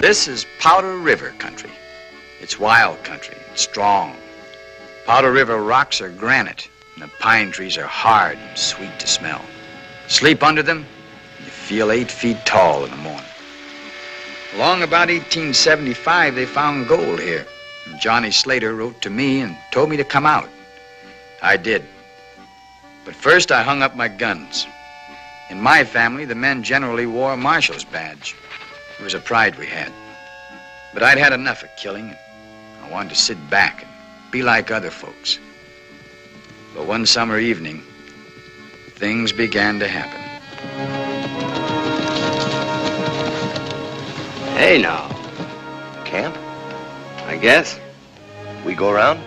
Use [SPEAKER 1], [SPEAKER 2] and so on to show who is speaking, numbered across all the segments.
[SPEAKER 1] This is Powder River country. It's wild country. It's strong. Powder River rocks are granite, and the pine trees are hard and sweet to smell. Sleep under them, and you feel 8 feet tall in the morning. Along about 1875, they found gold here. And Johnny Slater wrote to me and told me to come out. I did. But first, I hung up my guns. In my family, the men generally wore a marshal's badge. It was a pride we had. But I'd had enough of killing. I wanted to sit back and be like other folks. But one summer evening, things began to happen.
[SPEAKER 2] Hey, now.
[SPEAKER 3] Camp?
[SPEAKER 2] I guess.
[SPEAKER 3] We go around?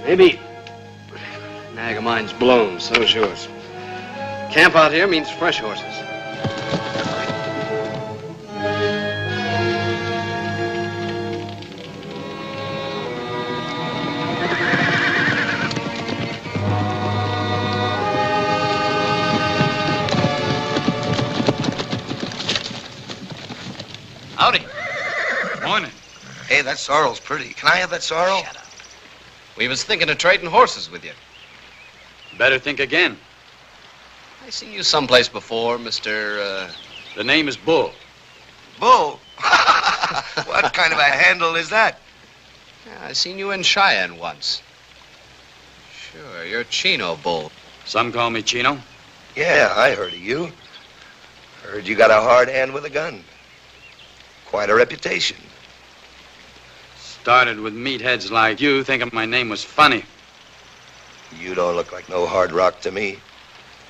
[SPEAKER 2] Maybe. Nag of mine's blown, so's yours. Camp out here means fresh horses.
[SPEAKER 1] Howdy. Morning.
[SPEAKER 3] Hey, that sorrel's pretty. Can I have that sorrel?
[SPEAKER 2] Shut up. We was thinking of trading horses with you.
[SPEAKER 1] Better think again.
[SPEAKER 2] I seen you someplace before, Mr.
[SPEAKER 1] The name is Bull.
[SPEAKER 3] Bull? What kind of a handle is that?
[SPEAKER 2] Yeah, I seen you in Cheyenne once. Sure, you're Chino Bull.
[SPEAKER 1] Some call me Chino.
[SPEAKER 3] Yeah, I heard of you. Heard you got a hard hand with a gun. Quite a reputation.
[SPEAKER 1] Started with meatheads like you thinking my name was funny.
[SPEAKER 3] You don't look like no hard rock to me.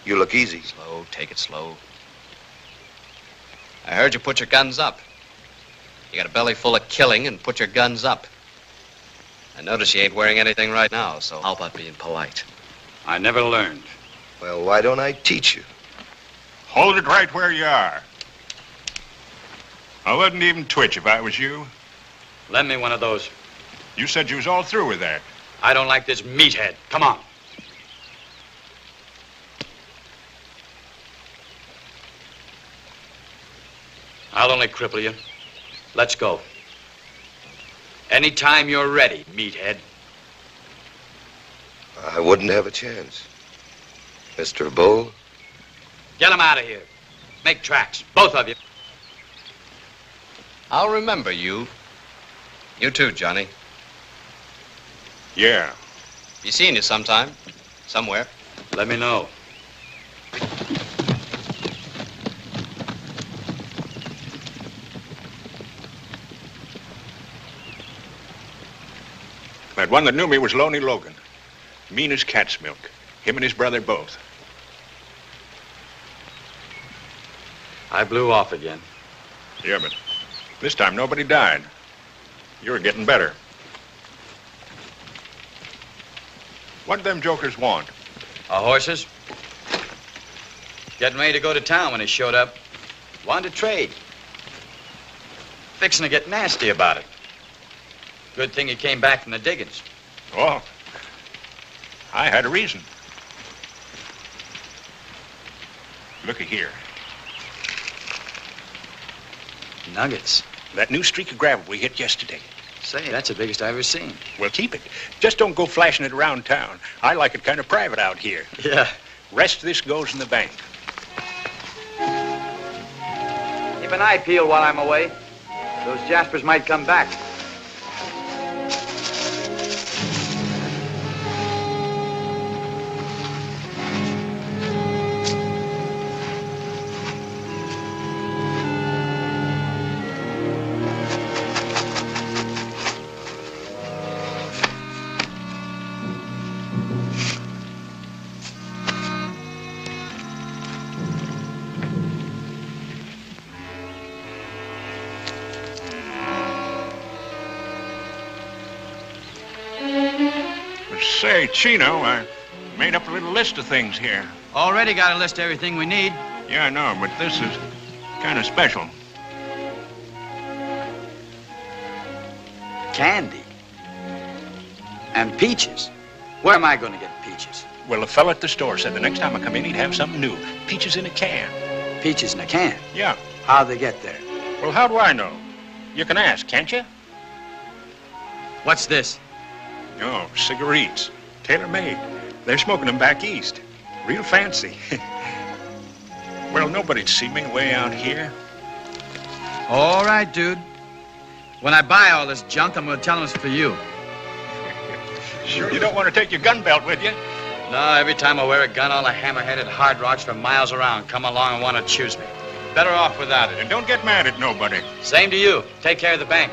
[SPEAKER 3] You look easy.
[SPEAKER 2] Slow, take it slow. I heard you put your guns up. You got a belly full of killing and put your guns up. I notice you ain't wearing anything right now, so how about being polite?
[SPEAKER 1] I never learned.
[SPEAKER 3] Well, why don't I teach you?
[SPEAKER 4] Hold it right where you are. I wouldn't even twitch if I was you.
[SPEAKER 1] Lend me one of those.
[SPEAKER 4] You said you was all through with that.
[SPEAKER 1] I don't like this meathead. Come on. I'll only cripple you. Let's go. Anytime you're ready, meathead.
[SPEAKER 3] I wouldn't have a chance. Mr. Bull?
[SPEAKER 1] Get him out of here. Make tracks, both of you.
[SPEAKER 2] I'll remember you. You too, Johnny.
[SPEAKER 4] Yeah.
[SPEAKER 2] Be seeing you sometime. Somewhere.
[SPEAKER 1] Let me know.
[SPEAKER 4] That one that knew me was Loney Logan. Mean as cat's milk. Him and his brother both.
[SPEAKER 1] I blew off again.
[SPEAKER 4] Yeah, but this time nobody died. You're getting better. What'd them jokers want?
[SPEAKER 1] Our horses. Getting ready to go to town when he showed up. Wanted to trade. Fixing to get nasty about it. Good thing he came back from the diggings.
[SPEAKER 4] Oh, I had a reason. Looky here.
[SPEAKER 1] Nuggets.
[SPEAKER 4] That new streak of gravel we hit yesterday.
[SPEAKER 1] Say, that's the biggest I've ever seen.
[SPEAKER 4] Well, keep it. Just don't go flashing it around town. I like it kind of private out here.
[SPEAKER 1] Yeah.
[SPEAKER 4] Rest of this goes in the bank.
[SPEAKER 1] Keep an eye peeled while I'm away. Those Jaspers might come back.
[SPEAKER 4] Say, Chino, I made up a little list of things here.
[SPEAKER 1] Already got a list of everything we need.
[SPEAKER 4] Yeah, I know, but this is kind of special.
[SPEAKER 1] Candy. And peaches. Where am I going to get peaches?
[SPEAKER 4] Well, the fella at the store said the next time I come in, he'd have something new. Peaches in a can.
[SPEAKER 1] Peaches in a can?
[SPEAKER 4] Yeah.
[SPEAKER 1] How'd they get there?
[SPEAKER 4] Well, how do I know? You can ask, can't you?
[SPEAKER 1] What's this?
[SPEAKER 4] Oh, cigarettes. Tailor-made. They're smoking them back east. Real fancy. Well, nobody'd see me way out here.
[SPEAKER 1] All right, dude. When I buy all this junk, I'm going to tell them it's for you.
[SPEAKER 4] Sure you don't want to take your gun belt with you?
[SPEAKER 1] No, every time I wear a gun, all the hammer-headed hard rocks from miles around come along and want to choose me. Better off without it.
[SPEAKER 4] And don't get mad at nobody.
[SPEAKER 1] Same to you. Take care of the bank.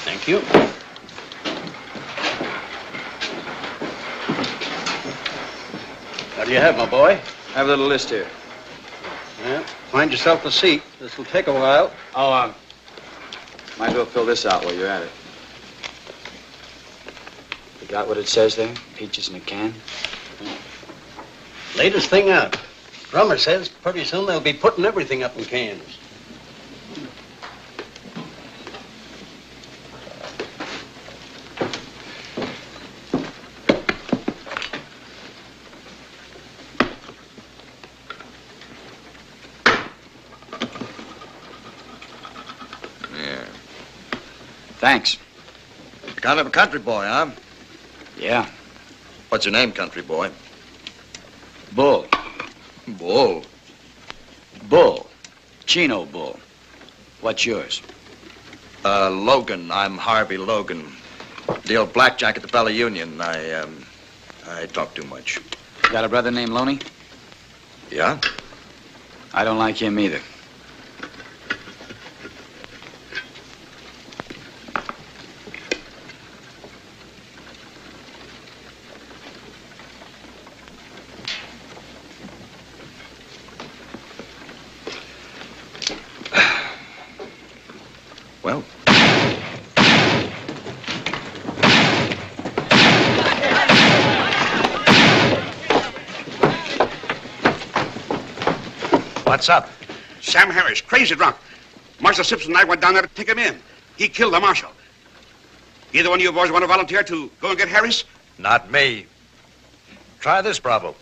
[SPEAKER 5] Thank you. What do you have, my boy?
[SPEAKER 1] I have a little list here.
[SPEAKER 5] Yeah, find yourself a seat. This will take a while.
[SPEAKER 1] Oh, might as well fill this out while you're at it. You got what it says there? Peaches in a can?
[SPEAKER 5] Latest thing out. Drummer says pretty soon they'll be putting everything up in cans.
[SPEAKER 1] Thanks.
[SPEAKER 3] Kind of a country boy, huh?
[SPEAKER 1] Yeah.
[SPEAKER 3] What's your name, country boy?
[SPEAKER 1] Bull.
[SPEAKER 3] Bull.
[SPEAKER 1] Bull. Chino Bull. What's yours?
[SPEAKER 3] Logan. I'm Harvey Logan. Deal blackjack at the Bella Union. I talk too much.
[SPEAKER 1] Got a brother named Loney?
[SPEAKER 3] Yeah?
[SPEAKER 1] I don't like him either.
[SPEAKER 3] Well.
[SPEAKER 6] What's up?
[SPEAKER 7] Sam Harris, crazy drunk. Marshal Simpson and I went down there to take him in. He killed the marshal. Either one of you boys want to volunteer to go and get Harris?
[SPEAKER 6] Not me. Try this, Bravo.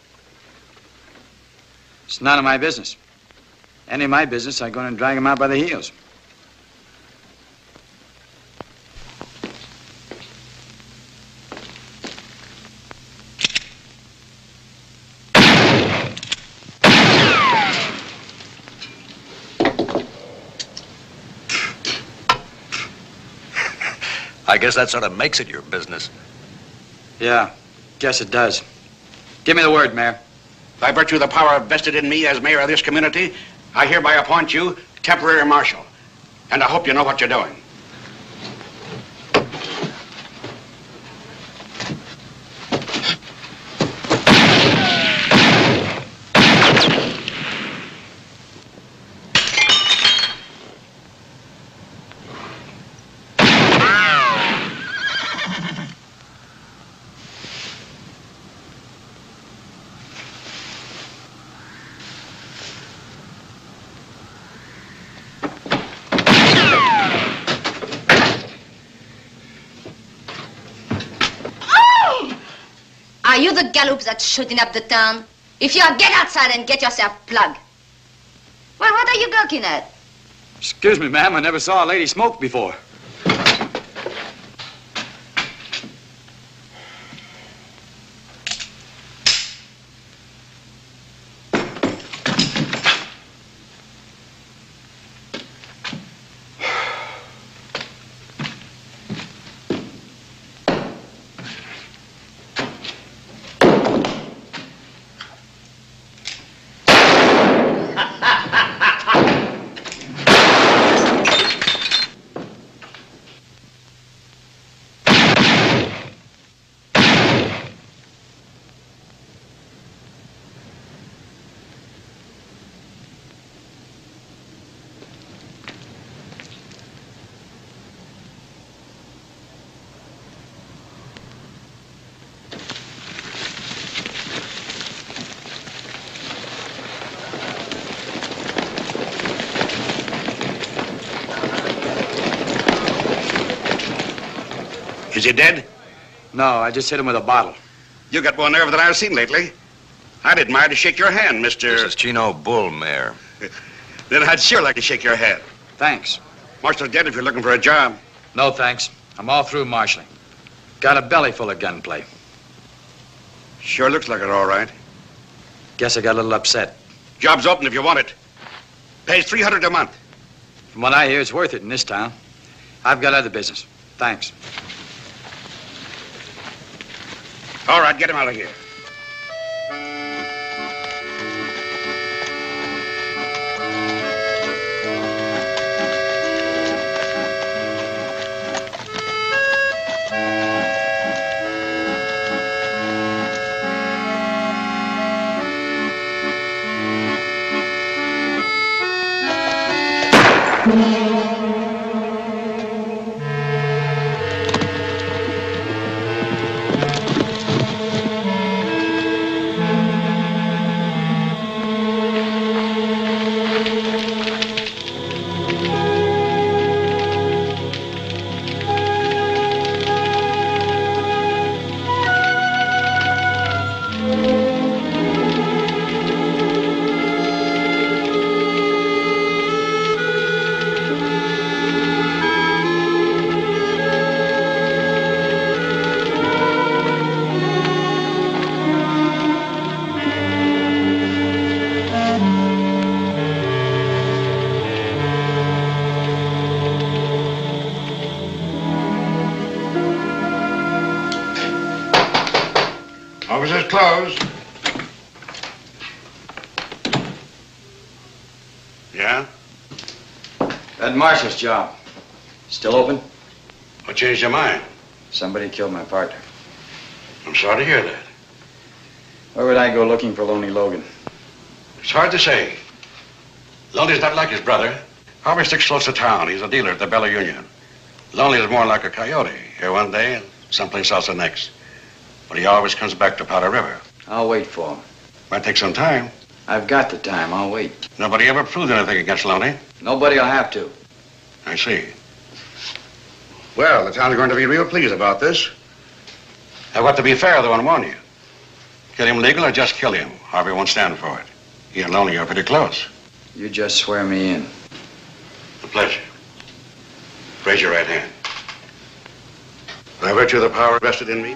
[SPEAKER 1] It's none of my business. Any of my business, I go in and drag him out by the heels.
[SPEAKER 6] I guess that sort of makes it your business.
[SPEAKER 1] Yeah, guess it does. Give me the word, Mayor.
[SPEAKER 7] By virtue of the power vested in me as mayor of this community, I hereby appoint you temporary marshal. And I hope you know what you're doing.
[SPEAKER 8] Are you the gallops that's shooting up the town? If you are, get outside and get yourself plugged. Well, what are you gawking at?
[SPEAKER 1] Excuse me, ma'am. I never saw a lady smoke before.
[SPEAKER 7] Is he dead?
[SPEAKER 1] No, I just hit him with a bottle.
[SPEAKER 7] You got more nerve than I've seen lately. I'd admire to shake your hand, Mr.
[SPEAKER 6] This is Chino Bull, Mayor.
[SPEAKER 7] Then I'd sure like to shake your hand.
[SPEAKER 1] Thanks.
[SPEAKER 7] Marshal's dead if you're looking for a job.
[SPEAKER 1] No, thanks. I'm all through marshaling. Got a belly full of gunplay.
[SPEAKER 7] Sure looks like it, all right.
[SPEAKER 1] Guess I got a little upset.
[SPEAKER 7] Job's open if you want it. Pays $300 a month.
[SPEAKER 1] From what I hear, it's worth it in this town. I've got other business. Thanks.
[SPEAKER 7] All right, get him out of here. Office's closed. Yeah?
[SPEAKER 1] That marshal's job. Still open?
[SPEAKER 7] What changed your mind?
[SPEAKER 1] Somebody killed my partner.
[SPEAKER 7] I'm sorry to hear that.
[SPEAKER 1] Where would I go looking for Lonely Logan?
[SPEAKER 7] It's hard to say. Lonely's not like his brother. Harvey sticks close to town. He's a dealer at the Bella Union. Lonely is more like a coyote. Here one day and someplace else the next. But he always comes back to Powder River.
[SPEAKER 1] I'll wait for him.
[SPEAKER 7] Might take some time.
[SPEAKER 1] I've got the time. I'll wait.
[SPEAKER 7] Nobody ever proved anything against Lonely.
[SPEAKER 1] Nobody'll have to.
[SPEAKER 7] I see. Well, the town's going to be real pleased about this. I've got to be fair, though, and warn you. Kill him legal or just kill him. Harvey won't stand for it. He and Lonely are pretty close.
[SPEAKER 1] You just swear me in.
[SPEAKER 7] A pleasure. Raise your right hand. By virtue of the power vested in me.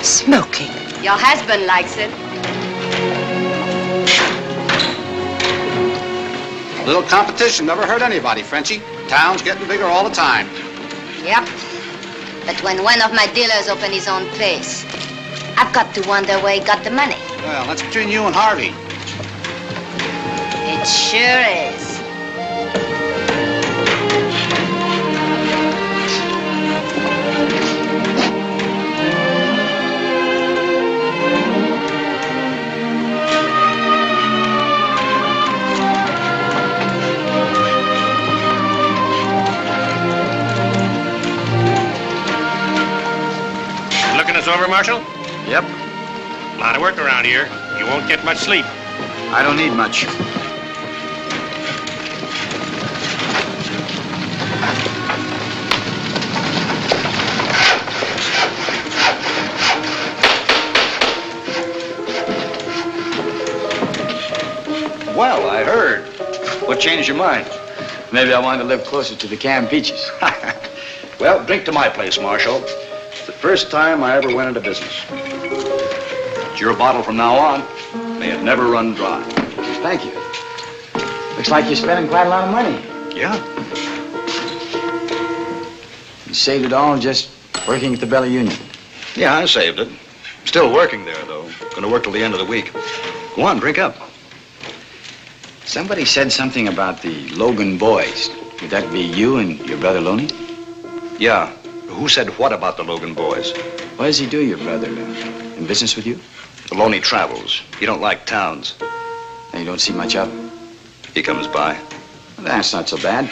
[SPEAKER 8] Smoking. Your husband likes it.
[SPEAKER 9] A little competition never hurt anybody, Frenchie. Town's getting bigger all the time.
[SPEAKER 8] Yep. But when one of my dealers opened his own place, I've got to wonder where he got the money.
[SPEAKER 9] Well, that's between you and Harvey.
[SPEAKER 8] It sure is.
[SPEAKER 4] Looking us over, Marshal?
[SPEAKER 1] Yep.
[SPEAKER 4] A lot of work around here. You won't get much sleep.
[SPEAKER 1] I don't need much.
[SPEAKER 3] Well, I heard. What changed your mind?
[SPEAKER 1] Maybe I wanted to live closer to the canned peaches.
[SPEAKER 3] Well, drink to my place, Marshal. It's the first time I ever went into business. It's your bottle from now on. May it never run dry.
[SPEAKER 1] Thank you. Looks like you're spending quite a lot of money.
[SPEAKER 3] Yeah?
[SPEAKER 1] You saved it all just working at the Bella Union.
[SPEAKER 3] Yeah, I saved it. Still working there, though. Gonna work till the end of the week. Go on, drink up.
[SPEAKER 1] Somebody said something about the Logan boys. Would that be you and your brother Loney?
[SPEAKER 3] Yeah. Who said what about the Logan boys?
[SPEAKER 1] What does he do, your brother? In business with you?
[SPEAKER 3] Alone he travels. He don't like towns.
[SPEAKER 1] And you don't see much of him?
[SPEAKER 3] He comes by.
[SPEAKER 1] Well, that's not so bad.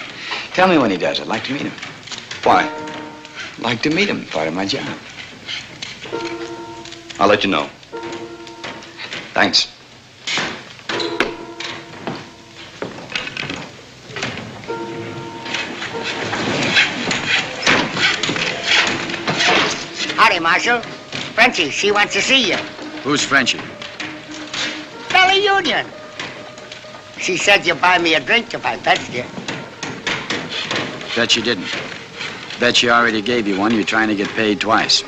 [SPEAKER 1] Tell me when he does. I'd like to meet him.
[SPEAKER 3] Why?
[SPEAKER 1] I'd like to meet him. Part of my job.
[SPEAKER 3] I'll let you know.
[SPEAKER 1] Thanks.
[SPEAKER 10] Howdy, Marshal. Frenchie, she wants to see you.
[SPEAKER 1] Who's Frenchie?
[SPEAKER 10] Valley Union. She said you'd buy me a drink if I fetched you.
[SPEAKER 1] Bet you didn't. Bet she already gave you one. You're trying to get paid twice.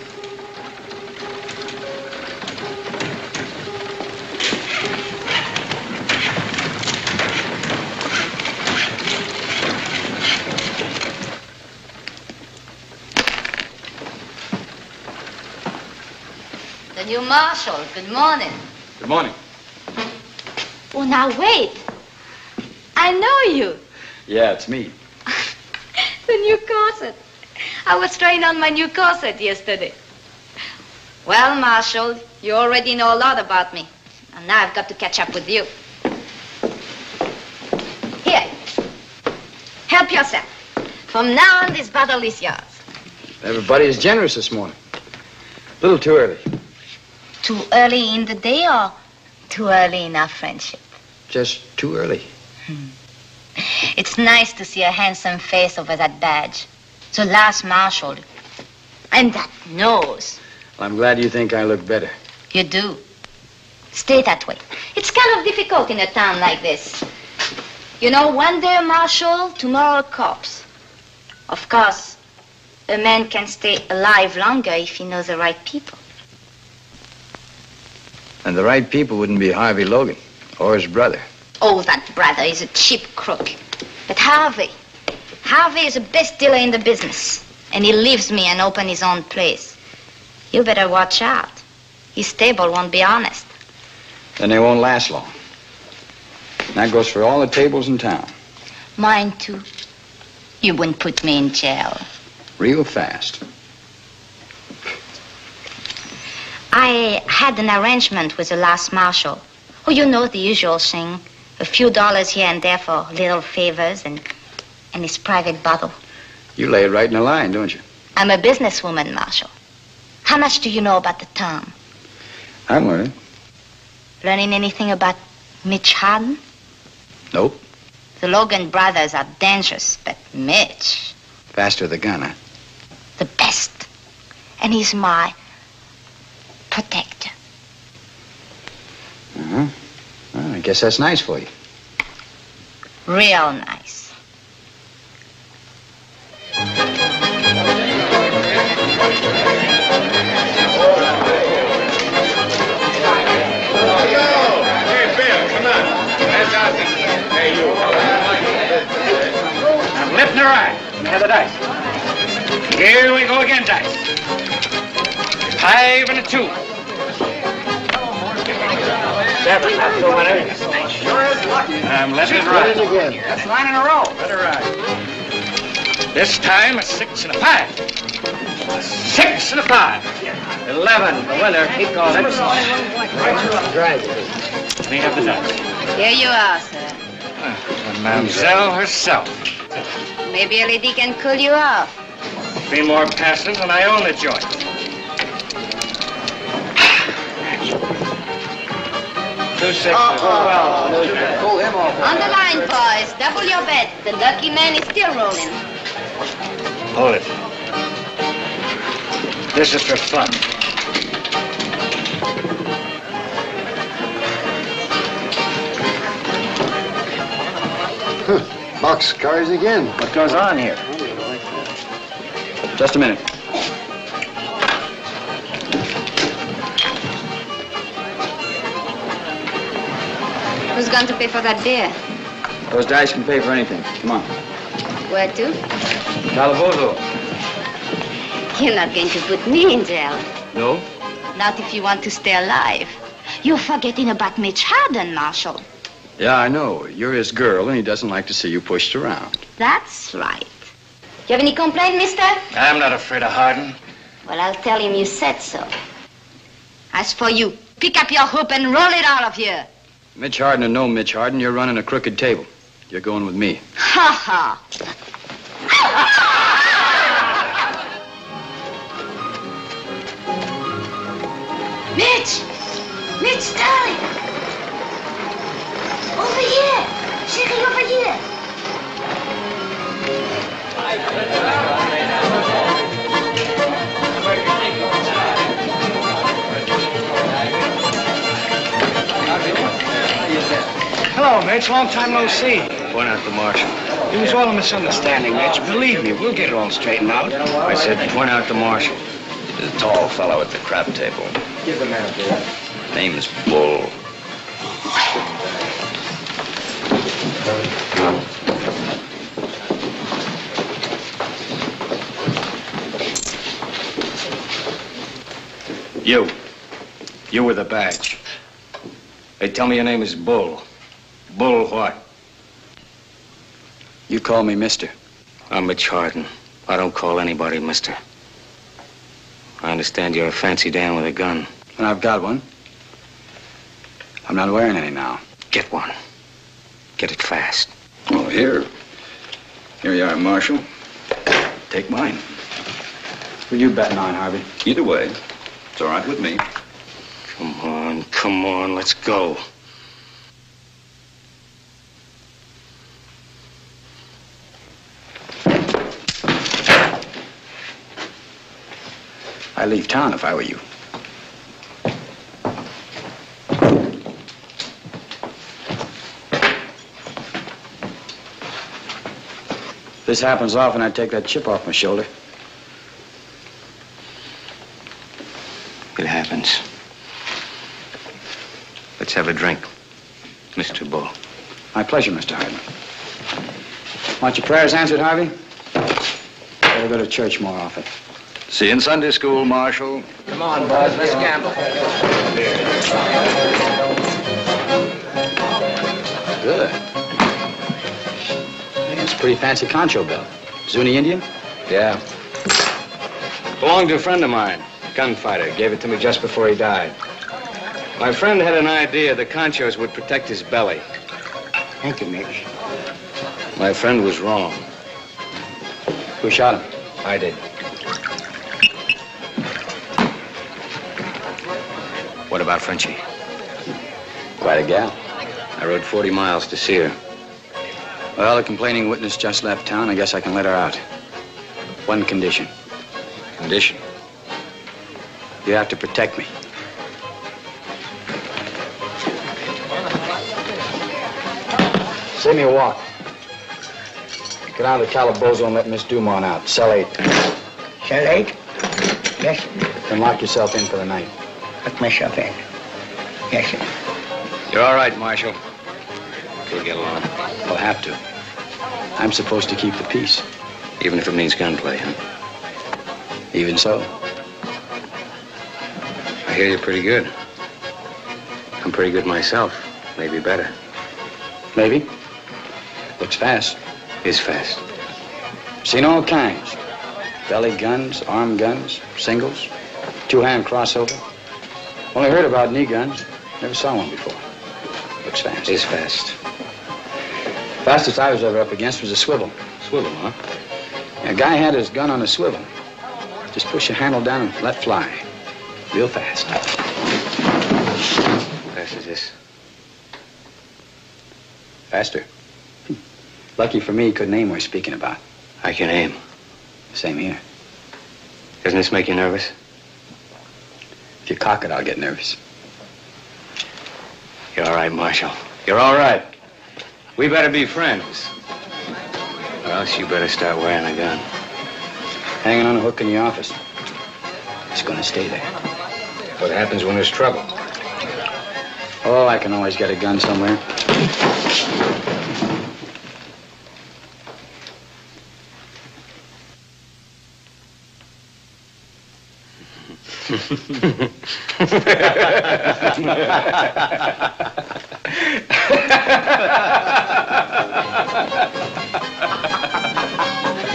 [SPEAKER 8] The new marshal. Good morning.
[SPEAKER 1] Good morning.
[SPEAKER 8] Oh, now wait. I know you.
[SPEAKER 1] Yeah, it's me.
[SPEAKER 8] The new corset. I was trying on my new corset yesterday. Well, Marshal, you already know a lot about me. And now I've got to catch up with you. Here. Help yourself. From now on, this bottle is yours.
[SPEAKER 1] Everybody is generous this morning. A little too early.
[SPEAKER 8] Too early in the day or too early in our friendship?
[SPEAKER 1] Just too early.
[SPEAKER 8] It's nice to see a handsome face over that badge. The last marshal. And that nose.
[SPEAKER 1] Well, I'm glad you think I look better.
[SPEAKER 8] You do. Stay that way. It's kind of difficult in a town like this. You know, one day a marshal, tomorrow a corpse. Of course, a man can stay alive longer if he knows the right people.
[SPEAKER 1] And the right people wouldn't be Harvey Logan or his brother.
[SPEAKER 8] Oh, that brother is a cheap crook. But Harvey is the best dealer in the business. And he leaves me and opens his own place. You better watch out. His table won't be honest.
[SPEAKER 1] Then they won't last long. And that goes for all the tables in town.
[SPEAKER 8] Mine, too. You wouldn't put me in jail.
[SPEAKER 1] Real fast.
[SPEAKER 8] I had an arrangement with the last marshal. Oh, you know the usual thing. A few dollars here and there for little favors and his private bottle.
[SPEAKER 1] You lay it right in a line, don't you?
[SPEAKER 8] I'm a businesswoman, Marshal. How much do you know about the town?
[SPEAKER 1] I'm learning.
[SPEAKER 8] Learning anything about Mitch Harden?
[SPEAKER 1] Nope.
[SPEAKER 8] The Logan brothers are dangerous, but Mitch...
[SPEAKER 1] Faster the gun, huh?
[SPEAKER 8] The best. And he's my protector.
[SPEAKER 1] Uh-huh. Well, I guess that's nice for you.
[SPEAKER 8] Real nice.
[SPEAKER 4] I'm lifting her eye. Have the dice. Here we go again, dice. 5 and a 2. 7. That's the winner. Sure is lucky. I'm letting it ride. That's 9 in a row. Let her ride. This time a 6 and a 5. 6 and a 5. 11. The winner. He called it. Let me have the dice.
[SPEAKER 8] Here you are, sir.
[SPEAKER 4] The Mademoiselle herself.
[SPEAKER 8] Maybe a lady can cool you off.
[SPEAKER 4] Be more passive than I own the joint. 2 6.
[SPEAKER 9] Pull him off.
[SPEAKER 8] On the line, boys. Double your bet. The lucky man is still rolling.
[SPEAKER 4] Hold it. This is for fun.
[SPEAKER 5] Boxcars again.
[SPEAKER 4] What goes on here?
[SPEAKER 1] Just a minute.
[SPEAKER 8] Who's going to pay for that beer?
[SPEAKER 1] Those dice can pay for anything. Come on.
[SPEAKER 8] Where to?
[SPEAKER 1] Calabozo.
[SPEAKER 8] You're not going to put me in jail.
[SPEAKER 1] No?
[SPEAKER 8] Not if you want to stay alive. You're forgetting about Mitch Harden, Marshal.
[SPEAKER 1] Yeah, I know. You're his girl, and he doesn't like to see you pushed around.
[SPEAKER 8] That's right. You have any complaint, mister?
[SPEAKER 4] I'm not afraid of Harden.
[SPEAKER 8] Well, I'll tell him you said so. As for you, pick up your hoop and roll it out of here.
[SPEAKER 1] Mitch Harden or no Mitch Harden, you're running a crooked table. You're going with me.
[SPEAKER 8] Ha ha! Mitch! Mitch, darling! Over here! Chérie, over here!
[SPEAKER 4] Hello, Mitch. Long time no see.
[SPEAKER 6] Point out the marshal.
[SPEAKER 4] It was all a misunderstanding, Mitch. Believe me, we'll get it all straightened out.
[SPEAKER 6] I said point out the marshal. There's a tall fellow at the crab table.
[SPEAKER 4] Give the man a beer.
[SPEAKER 6] Name's Bull.
[SPEAKER 4] You with a badge. They tell me your name is Bull. Bull what?
[SPEAKER 1] You call me mister.
[SPEAKER 4] I'm Mitch Harden. I don't call anybody mister. I understand you're a fancy Dan with a gun.
[SPEAKER 1] And I've got one. I'm not wearing any now.
[SPEAKER 4] Get one. Get it fast.
[SPEAKER 1] Oh, here you are, Marshal. Take mine. Will you bet on, Harvey?
[SPEAKER 3] Either way, it's all right with me.
[SPEAKER 4] Come on, let's go.
[SPEAKER 1] I'd leave town if I were you. If this happens often, I'd take that chip off my shoulder.
[SPEAKER 4] It happens. Let's have a drink, Mr. Bull.
[SPEAKER 1] My pleasure, Mr. Harden. Want your prayers answered, Harvey? Better go to church more often.
[SPEAKER 3] See you in Sunday school, Marshal.
[SPEAKER 4] Come on, boys, let's gamble.
[SPEAKER 1] Good. Hey, it's a pretty fancy concho belt. Zuni Indian?
[SPEAKER 4] Yeah. Belonged to a friend of mine, gunfighter. Gave it to me just before he died. My friend had an idea the conchos would protect his belly.
[SPEAKER 10] Thank you, Mitch.
[SPEAKER 4] My friend was wrong.
[SPEAKER 1] Who shot him?
[SPEAKER 4] I did. What about Frenchie?
[SPEAKER 1] Quite a gal.
[SPEAKER 4] I rode 40 miles to see her.
[SPEAKER 1] Well, the complaining witness just left town. I guess I can let her out. One condition.
[SPEAKER 4] Condition?
[SPEAKER 1] You have to protect me. Save me a walk. Get out of the calabozo and let Miss Dumont out. Cell 8.
[SPEAKER 10] Cell 8? Yes, sir.
[SPEAKER 1] Then lock yourself in for the night.
[SPEAKER 10] Lock myself in. Yes, sir.
[SPEAKER 4] You're all right, Marshal. We'll get along.
[SPEAKER 1] I'll have to. I'm supposed to keep the peace.
[SPEAKER 4] Even if it means gunplay, huh?
[SPEAKER 1] Even so.
[SPEAKER 4] I hear you're pretty good. I'm pretty good myself. Maybe better.
[SPEAKER 1] Maybe. Looks fast.
[SPEAKER 4] Is fast.
[SPEAKER 1] Seen all kinds. Belly guns, arm guns, singles, two-hand crossover. Only heard about knee guns. Never saw one before. Looks fast.
[SPEAKER 4] Is fast.
[SPEAKER 1] Fastest I was ever up against was a swivel.
[SPEAKER 4] Swivel, huh?
[SPEAKER 1] A guy had his gun on a swivel. Just push the handle down and let fly. Real fast.
[SPEAKER 4] How fast is this?
[SPEAKER 1] Faster. Lucky for me, couldn't aim we're speaking about.
[SPEAKER 4] I can aim.
[SPEAKER 1] Same here.
[SPEAKER 4] Doesn't this make you nervous?
[SPEAKER 1] If you cock it, I'll get nervous.
[SPEAKER 4] You're all right, Marshal. You're all right. We better be friends. Or else you better start wearing a gun.
[SPEAKER 1] Hanging on a hook in your office. It's gonna stay there.
[SPEAKER 4] What happens when there's trouble?
[SPEAKER 1] Oh, I can always get a gun somewhere.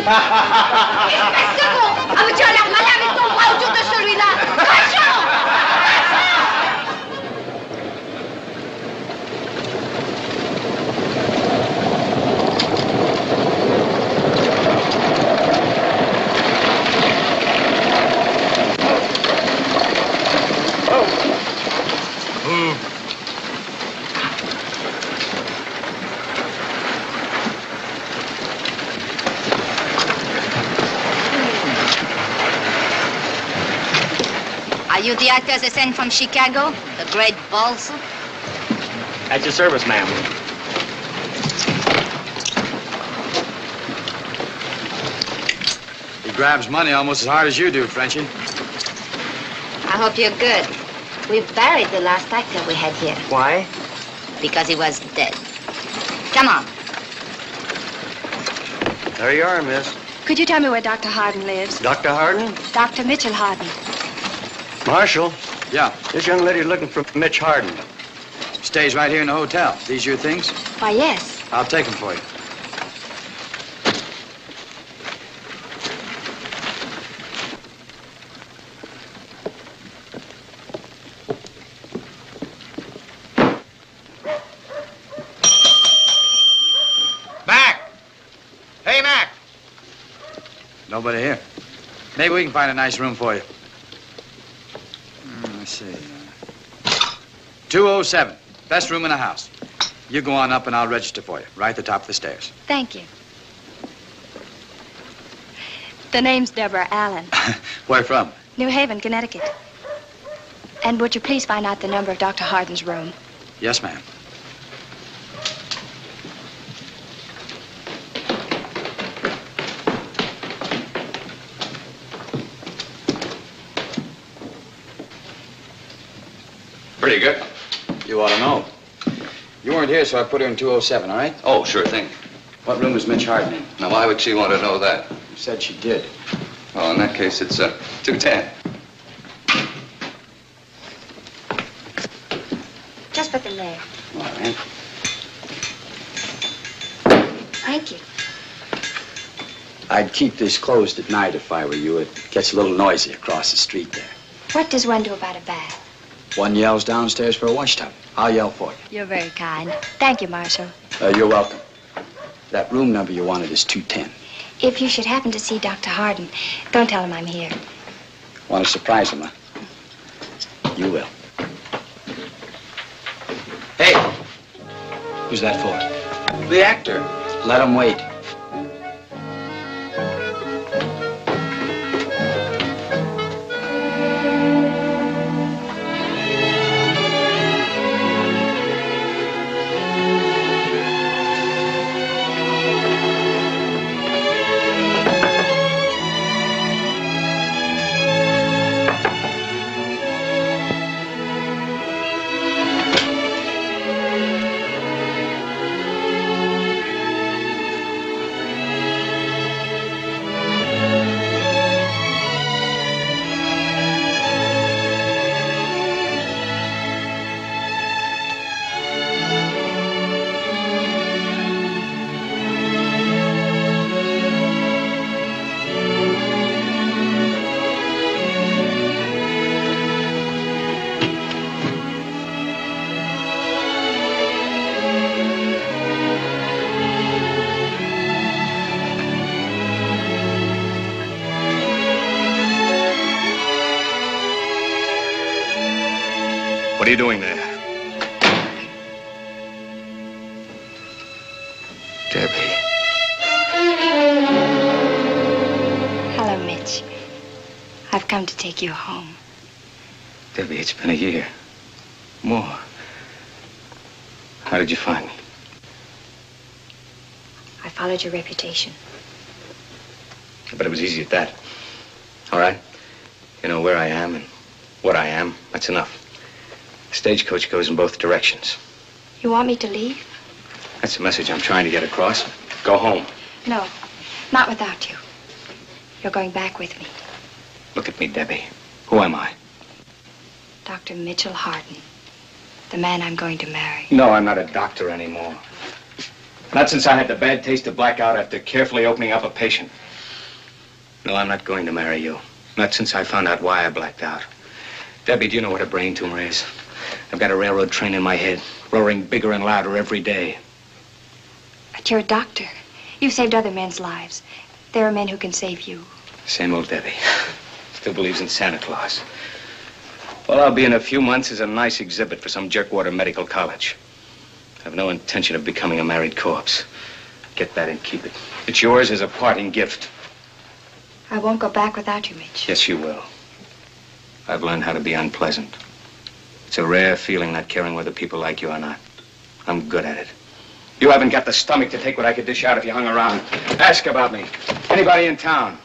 [SPEAKER 8] Espèce de con! Ah, mais tu as l'air malin avec ton bras autour de celui-là! Cochon! Are you the actors they sent from Chicago? The great balls?
[SPEAKER 6] At your service, ma'am.
[SPEAKER 1] He grabs money almost as hard as you do, Frenchie.
[SPEAKER 8] I hope you're good. We've buried the last actor we had here.
[SPEAKER 6] Why?
[SPEAKER 8] Because he was dead. Come on.
[SPEAKER 6] There you are, miss.
[SPEAKER 11] Could you tell me where Dr. Harden lives?
[SPEAKER 6] Dr. Harden?
[SPEAKER 11] Dr. Mitchell Harden.
[SPEAKER 6] Marshal?
[SPEAKER 1] Yeah?
[SPEAKER 6] This young lady's looking for Mitch Harden.
[SPEAKER 1] Stays right here in the hotel. These your things?
[SPEAKER 11] Why, yes.
[SPEAKER 1] I'll take them for you.
[SPEAKER 4] Mac! Hey, Mac!
[SPEAKER 1] Nobody here. Maybe we can find a nice room for you. Let's see. 207. Best room in the house. You go on up and I'll register for you. Right at the top of the stairs.
[SPEAKER 11] Thank you. The name's Deborah Allen.
[SPEAKER 1] Where from?
[SPEAKER 11] New Haven, Connecticut. And would you please find out the number of Dr. Harden's room?
[SPEAKER 1] Yes, ma'am.
[SPEAKER 3] Pretty good.
[SPEAKER 1] You ought to know. You weren't here, so I put her in 207, all right?
[SPEAKER 3] Oh, sure thing.
[SPEAKER 1] What room is Mitch Harden in?
[SPEAKER 3] Now, why would she want to know that?
[SPEAKER 1] You said she did.
[SPEAKER 3] Well, in that case, it's 210.
[SPEAKER 11] Just put them there.
[SPEAKER 1] All right.
[SPEAKER 11] Thank you.
[SPEAKER 1] I'd keep this closed at night if I were you. It gets a little noisy across the street there.
[SPEAKER 11] What does one do about a bath?
[SPEAKER 1] One yells downstairs for a wash tub. I'll yell for you.
[SPEAKER 11] You're very kind. Thank you, Marshal.
[SPEAKER 1] You're welcome. That room number you wanted is 210.
[SPEAKER 11] If you should happen to see Dr. Harden, don't tell him I'm here.
[SPEAKER 1] Want to surprise him, huh? You will. Hey! Who's that for? The actor. Let him wait.
[SPEAKER 6] What are you doing there?
[SPEAKER 3] Debbie.
[SPEAKER 11] Hello, Mitch. I've come to take you home.
[SPEAKER 3] Debbie, it's been a year. More. How did you find me?
[SPEAKER 11] I followed your reputation.
[SPEAKER 3] But it was easy at that. All right? You know where I am and what I am. That's enough. The stagecoach goes in both directions.
[SPEAKER 11] You want me to leave?
[SPEAKER 3] That's the message I'm trying to get across. Go home.
[SPEAKER 11] No, not without you. You're going back with me.
[SPEAKER 3] Look at me, Debbie. Who am I?
[SPEAKER 11] Dr. Mitchell Harden, the man I'm going to marry.
[SPEAKER 3] No, I'm not a doctor anymore. Not since I had the bad taste of blackout after carefully opening up a patient.
[SPEAKER 6] No, I'm not going to marry you. Not since I found out why I blacked out. Debbie, do you know what a brain tumor is? I've got a railroad train in my head, roaring bigger and louder every day.
[SPEAKER 11] But you're a doctor. You've saved other men's lives. There are men who can save you.
[SPEAKER 6] Same old Debbie. Still believes in Santa Claus. All I'll be in a few months is a nice exhibit for some jerkwater medical college. I have no intention of becoming a married corpse. Get that and keep it. It's yours as a parting gift.
[SPEAKER 11] I won't go back without you, Mitch.
[SPEAKER 6] Yes, you will. I've learned how to be unpleasant. It's a rare feeling not caring whether people like you or not. I'm good at it. You haven't got the stomach to take what I could dish out if you hung around. Ask about me. Anybody in town.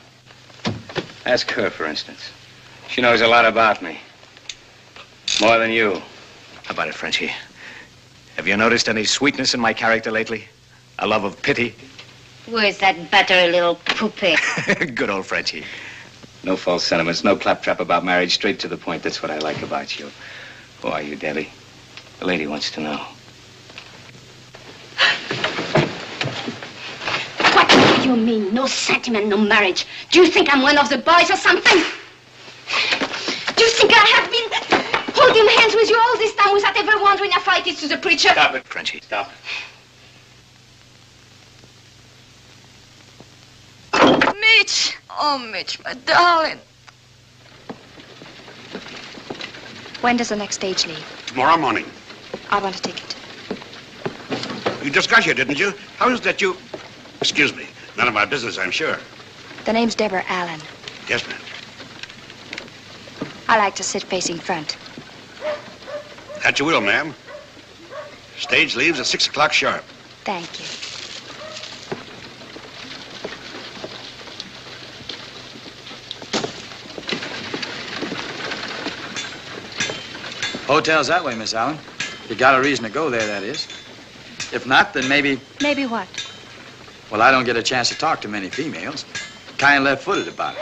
[SPEAKER 6] Ask her, for instance. She knows a lot about me. More than you.
[SPEAKER 1] How about it, Frenchie? Have you noticed any sweetness in my character lately? A love of pity?
[SPEAKER 8] Where's that battery little poupée?
[SPEAKER 1] Good old Frenchie.
[SPEAKER 6] No false sentiments, no claptrap about marriage, straight to the point. That's what I like about you. Who are you, Debbie? The lady wants to know.
[SPEAKER 8] What do you mean? No sentiment, no marriage. Do you think I'm one of the boys or something? Do you think I have been holding hands with you all this time without ever wondering if I did to the preacher?
[SPEAKER 1] Stop it, Frenchie. Stop.
[SPEAKER 12] Mitch! Oh, Mitch, my darling.
[SPEAKER 11] When does the next stage leave?
[SPEAKER 7] Tomorrow morning.
[SPEAKER 11] I want a ticket.
[SPEAKER 7] You just got here, didn't you? How is that you... Excuse me. None of my business, I'm sure.
[SPEAKER 11] The name's Deborah Allen.
[SPEAKER 7] Yes, ma'am.
[SPEAKER 11] I like to sit facing front.
[SPEAKER 7] That you will, ma'am. Stage leaves at 6 o'clock sharp.
[SPEAKER 11] Thank you.
[SPEAKER 1] Hotel's that way, Miss Allen. You got a reason to go there, that is. If not, then maybe...
[SPEAKER 11] Maybe what?
[SPEAKER 1] Well, I don't get a chance to talk to many females. Kind of left-footed about it.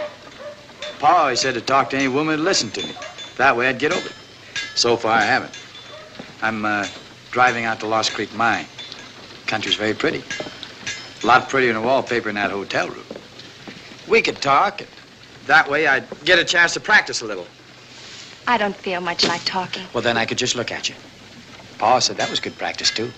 [SPEAKER 1] Pa always said to talk to any woman who'd listen to me. That way I'd get over it. So far, I haven't. I'm driving out to Lost Creek Mine. Country's very pretty. A lot prettier than the wallpaper in that hotel room. We could talk, and that way I'd get a chance to practice a little.
[SPEAKER 11] I don't feel much like talking.
[SPEAKER 1] Well, then I could just look at you. Pa said that was good practice, too.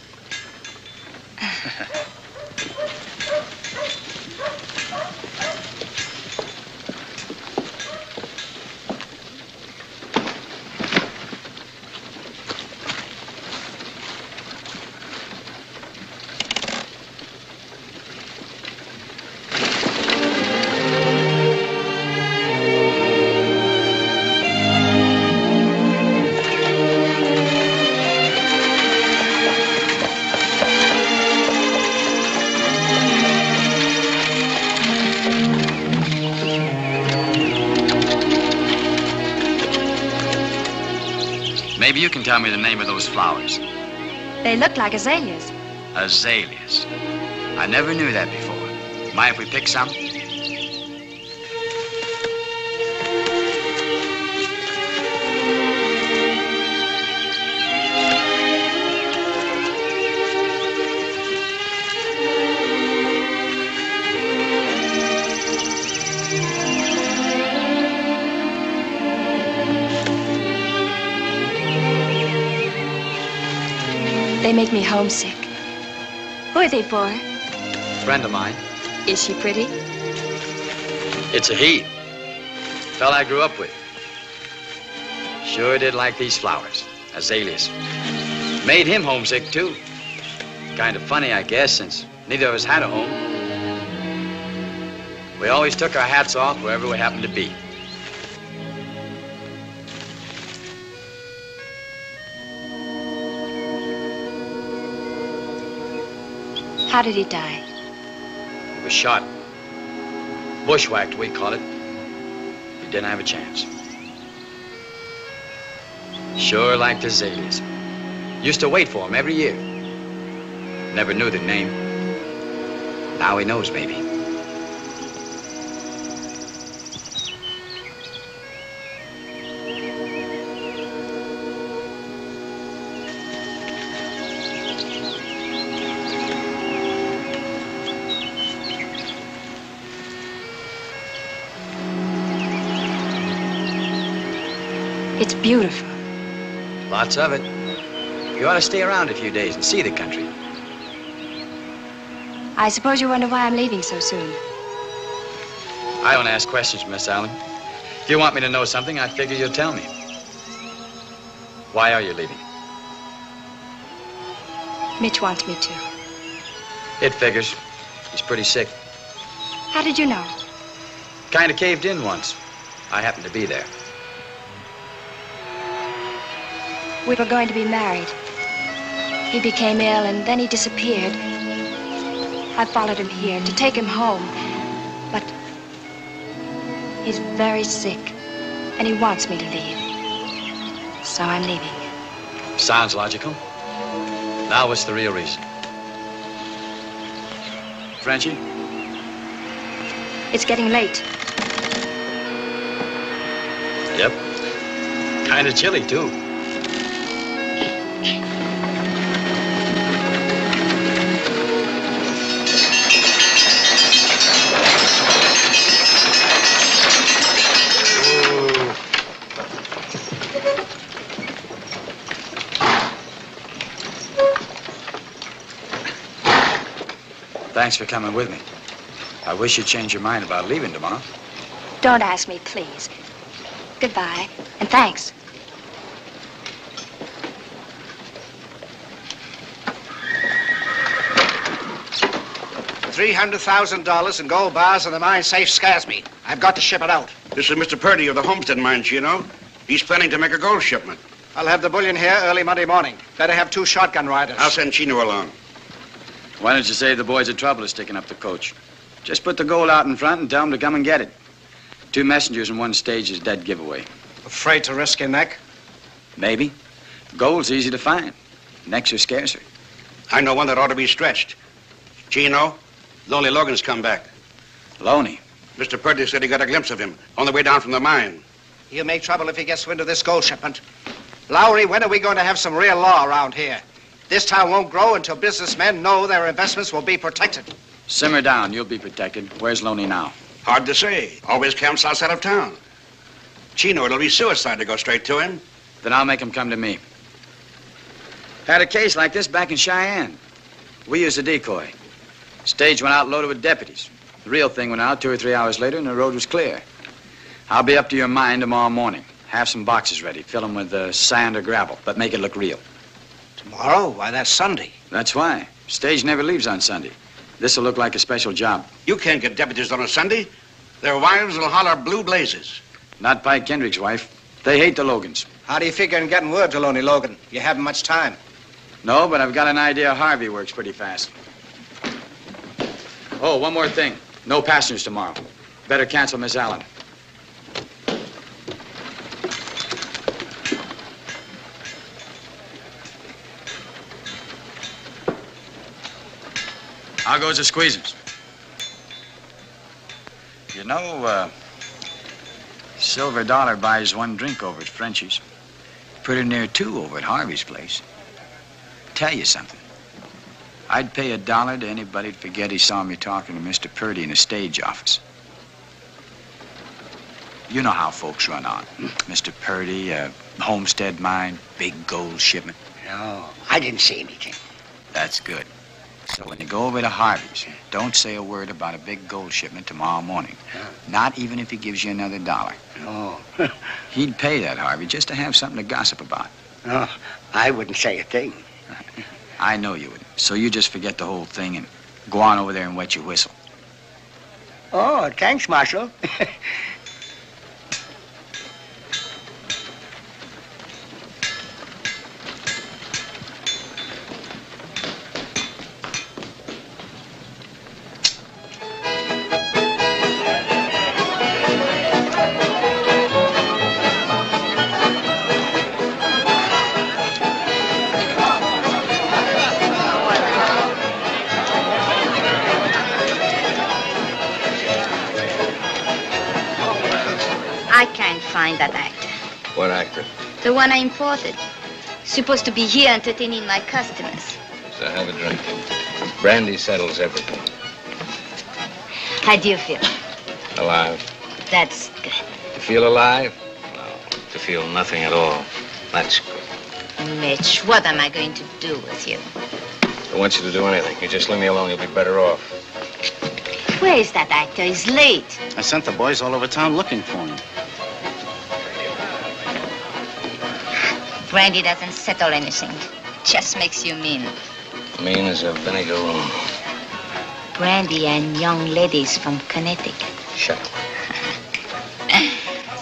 [SPEAKER 1] Maybe you can tell me the name of those flowers.
[SPEAKER 11] They look like azaleas.
[SPEAKER 1] Azaleas. I never knew that before. Mind if we pick some?
[SPEAKER 11] They make me homesick. Who are they for?
[SPEAKER 1] Friend of mine.
[SPEAKER 11] Is she pretty?
[SPEAKER 1] It's a he. Fella I grew up with. Sure did like these flowers. Azaleas. Made him homesick, too. Kind of funny, I guess, since neither of us had a home. We always took our hats off wherever we happened to be.
[SPEAKER 11] How did he die?
[SPEAKER 1] He was shot. Bushwhacked, we call it. He didn't have a chance. Sure liked azaleas. Used to wait for him every year. Never knew the name. Now he knows, maybe.
[SPEAKER 11] It's beautiful.
[SPEAKER 1] Lots of it. You ought to stay around a few days and see the country.
[SPEAKER 11] I suppose you wonder why I'm leaving so soon.
[SPEAKER 1] I don't ask questions, Miss Allen. If you want me to know something, I figure you'll tell me. Why are you leaving?
[SPEAKER 11] Mitch wants me to.
[SPEAKER 1] It figures. He's pretty sick.
[SPEAKER 11] How did you know?
[SPEAKER 1] Kind of caved in once. I happened to be there.
[SPEAKER 11] We were going to be married. He became ill and then he disappeared. I followed him here to take him home. But he's very sick and he wants me to leave. So I'm leaving.
[SPEAKER 1] Sounds logical. Now what's the real reason? Frenchie?
[SPEAKER 11] It's getting late.
[SPEAKER 1] Yep. Kind of chilly, too. Thanks for coming with me. I wish you'd change your mind about leaving tomorrow.
[SPEAKER 11] Don't ask me, please. Goodbye, and thanks.
[SPEAKER 9] $300,000 in gold bars in the mine safe scares me. I've got to ship it out.
[SPEAKER 7] This is Mr. Purdy of the Homestead Mines, you know. He's planning to make a gold shipment.
[SPEAKER 9] I'll have the bullion here early Monday morning. Better have 2 shotgun riders.
[SPEAKER 7] I'll send Chino along.
[SPEAKER 1] Why don't you save the boys the trouble of sticking up the coach? Just put the gold out in front and tell them to come and get it. 2 messengers in 1 stage is dead giveaway.
[SPEAKER 9] Afraid to risk your neck?
[SPEAKER 1] Maybe. Gold's easy to find. Necks are scarcer.
[SPEAKER 7] I know one that ought to be stretched. Chino, Lonely Logan's come back.
[SPEAKER 1] Loney?
[SPEAKER 7] Mr. Purdy said he got a glimpse of him on the way down from the mine.
[SPEAKER 9] He'll make trouble if he gets wind of this gold shipment. Lowry, when are we going to have some real law around here? This town won't grow until businessmen know their investments will be protected.
[SPEAKER 1] Simmer down. You'll be protected. Where's Loney now?
[SPEAKER 7] Hard to say. Always camps outside of town. Chino, it'll be suicide to go straight to him.
[SPEAKER 1] Then I'll make him come to me. Had a case like this back in Cheyenne. We used a decoy. Stage went out loaded with deputies. The real thing went out 2 or 3 hours later and the road was clear. I'll be up to your mine tomorrow morning. Have some boxes ready. Fill them with sand or gravel, but make it look real.
[SPEAKER 9] Tomorrow? Why, that's Sunday.
[SPEAKER 1] That's why. Stage never leaves on Sunday. This'll look like a special job.
[SPEAKER 7] You can't get deputies on a Sunday. Their wives will holler blue blazes.
[SPEAKER 1] Not Pike Kendrick's wife. They hate the Logans.
[SPEAKER 9] How do you figure on getting word to Lonely Logan? You haven't much time.
[SPEAKER 1] No, but I've got an idea Harvey works pretty fast. Oh, one more thing. No passengers tomorrow. Better cancel Miss Allen. How goes the squeezers? You know, Silver Dollar buys 1 drink over at Frenchie's. Pretty near 2 over at Harvey's place. Tell you something. I'd pay $1 to anybody to forget he saw me talking to Mr. Purdy in the stage office. You know how folks run on. Mr. Purdy, Homestead Mine, big gold shipment.
[SPEAKER 10] No, I didn't see anything.
[SPEAKER 1] That's good. So when you go over to Harvey's, don't say a word about a big gold shipment tomorrow morning. Not even if he gives you another $1.
[SPEAKER 10] No.
[SPEAKER 1] He'd pay that, Harvey, just to have something to gossip about.
[SPEAKER 10] No, I wouldn't say a thing.
[SPEAKER 1] I know you would. So you just forget the whole thing and go on over there and wet your whistle.
[SPEAKER 10] Oh, thanks, Marshal.
[SPEAKER 8] That actor.
[SPEAKER 2] What actor?
[SPEAKER 8] The one I imported. Supposed to be here entertaining my customers.
[SPEAKER 2] So have a drink. Brandy settles everything.
[SPEAKER 8] How do you feel?
[SPEAKER 2] Alive.
[SPEAKER 8] That's good.
[SPEAKER 2] You feel alive? No.
[SPEAKER 6] To feel nothing at all. That's good.
[SPEAKER 8] Mitch, what am I going to do with you?
[SPEAKER 6] I don't want you to do anything. You just leave me alone, you'll be better off.
[SPEAKER 8] Where is that actor? He's late.
[SPEAKER 3] I sent the boys all over town looking for him.
[SPEAKER 8] Brandy doesn't settle anything. Just makes you mean.
[SPEAKER 6] Mean as a vinegar room.
[SPEAKER 8] Brandy and young ladies from Connecticut.
[SPEAKER 6] Shut up.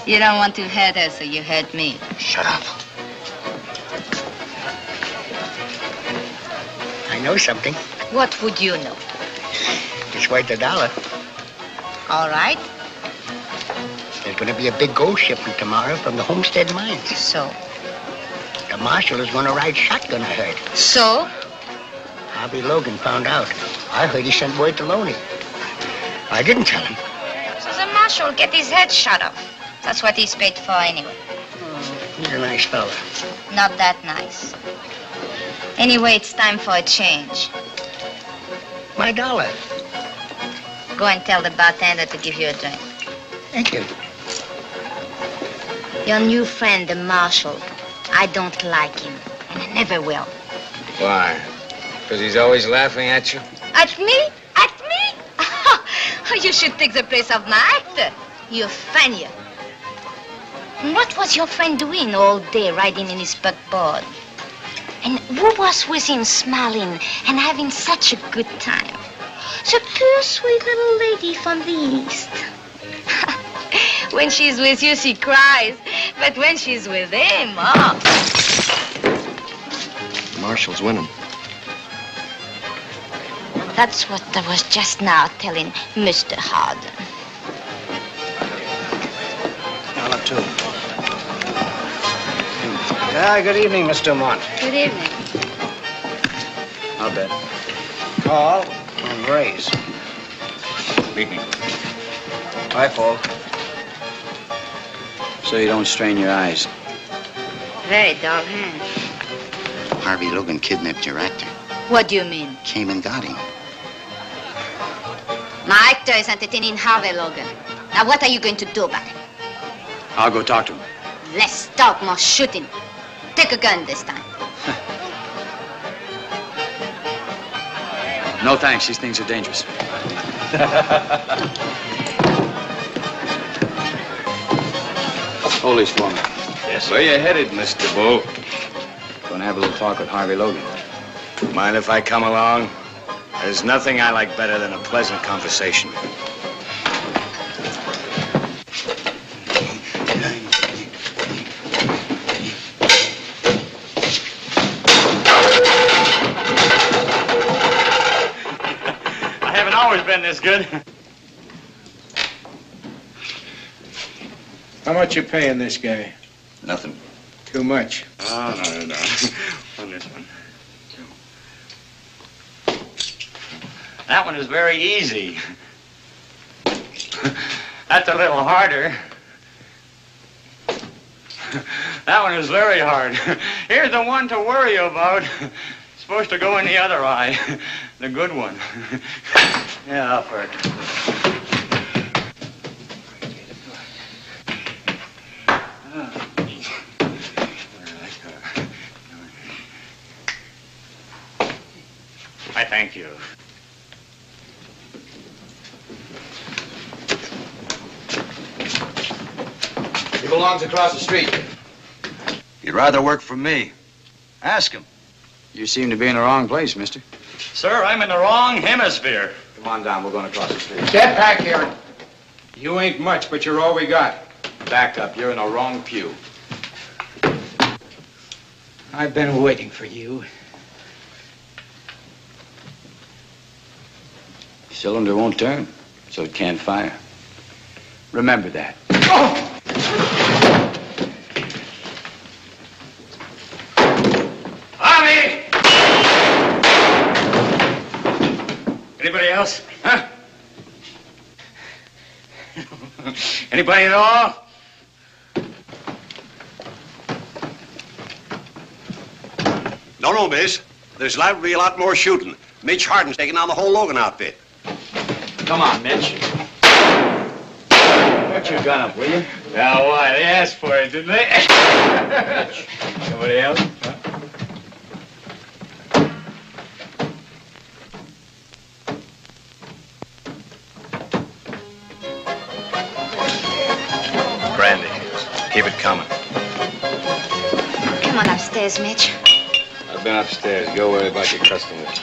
[SPEAKER 8] You don't want to hurt her, so you hurt me.
[SPEAKER 6] Shut up.
[SPEAKER 10] I know something.
[SPEAKER 8] What would you know?
[SPEAKER 10] It's worth $1.
[SPEAKER 8] All right.
[SPEAKER 10] There's going to be a big gold shipment tomorrow from the Homestead Mines.
[SPEAKER 8] So?
[SPEAKER 10] The marshal is going to ride shotgun, I heard.
[SPEAKER 8] So?
[SPEAKER 10] Harvey Logan found out. I heard he sent word to Loney. I didn't tell him.
[SPEAKER 8] So the marshal will get his head shot off. That's what he's paid for anyway.
[SPEAKER 10] He's a nice fella.
[SPEAKER 8] Not that nice. Anyway, it's time for a change.
[SPEAKER 10] My $1.
[SPEAKER 8] Go and tell the bartender to give you a drink.
[SPEAKER 10] Thank you.
[SPEAKER 8] Your new friend, the marshal, I don't like him, and I never will.
[SPEAKER 6] Why? Because he's always laughing at you?
[SPEAKER 8] At me? At me? You should take the place of my actor. You're funnier. What was your friend doing all day riding in his buckboard? And who was with him smiling and having such a good time? The poor sweet little lady from the East. When she's with you, she cries. But when she's with him, oh.
[SPEAKER 3] The marshal's winning.
[SPEAKER 8] That's what I was just now telling Mr. Harden.
[SPEAKER 9] $2. Good evening, Mr. Mont.
[SPEAKER 8] Good evening.
[SPEAKER 3] I'll bet.
[SPEAKER 9] Call and raise.
[SPEAKER 6] Meet me.
[SPEAKER 9] Hi, Paul.
[SPEAKER 1] So you don't strain your eyes.
[SPEAKER 8] Very dull hand.
[SPEAKER 3] Harvey Logan kidnapped your actor.
[SPEAKER 8] What do you mean?
[SPEAKER 3] Came and got him.
[SPEAKER 8] My actor is entertaining Harvey Logan. Now, what are you going to do about it?
[SPEAKER 1] I'll go talk to him.
[SPEAKER 8] Less talk, more shooting. Take a gun this time.
[SPEAKER 1] No thanks, these things are dangerous. Hold these for me.
[SPEAKER 6] Yes. Where you headed, Mr. Bull?
[SPEAKER 1] Gonna have a little talk with Harvey Logan.
[SPEAKER 6] Mind if I come along? There's nothing I like better than a pleasant conversation.
[SPEAKER 4] I haven't always been this good.
[SPEAKER 13] How much you paying this guy?
[SPEAKER 3] Nothing.
[SPEAKER 13] Too much.
[SPEAKER 4] Oh, no. On this one. That one is very easy. That's a little harder. That one is very hard. Here's the one to worry about. It's supposed to go in the other eye. The good one. Yeah, I'll hurt. I thank you.
[SPEAKER 3] He belongs across the street. He'd rather work for me. Ask him.
[SPEAKER 1] You seem to be in the wrong place, mister.
[SPEAKER 4] Sir, I'm in the wrong hemisphere.
[SPEAKER 1] Come on down, we're going across the street.
[SPEAKER 13] Get back here. You ain't much, but you're all we got.
[SPEAKER 1] Back up, you're in the wrong pew.
[SPEAKER 13] I've been waiting for you.
[SPEAKER 1] Cylinder won't turn, so it can't fire. Remember that.
[SPEAKER 4] Tommy! Anybody else? Huh? Anybody at all?
[SPEAKER 7] No, miss. There's liable to be a lot more shooting. Mitch Harden's taking on the whole Logan outfit.
[SPEAKER 1] Come on, Mitch. Put your gun up, will you?
[SPEAKER 14] Now, why? They asked for it, didn't they? Somebody else? Huh?
[SPEAKER 6] Brandy. Keep it coming.
[SPEAKER 8] Come on upstairs, Mitch.
[SPEAKER 6] I've been upstairs. Go worry about your customers.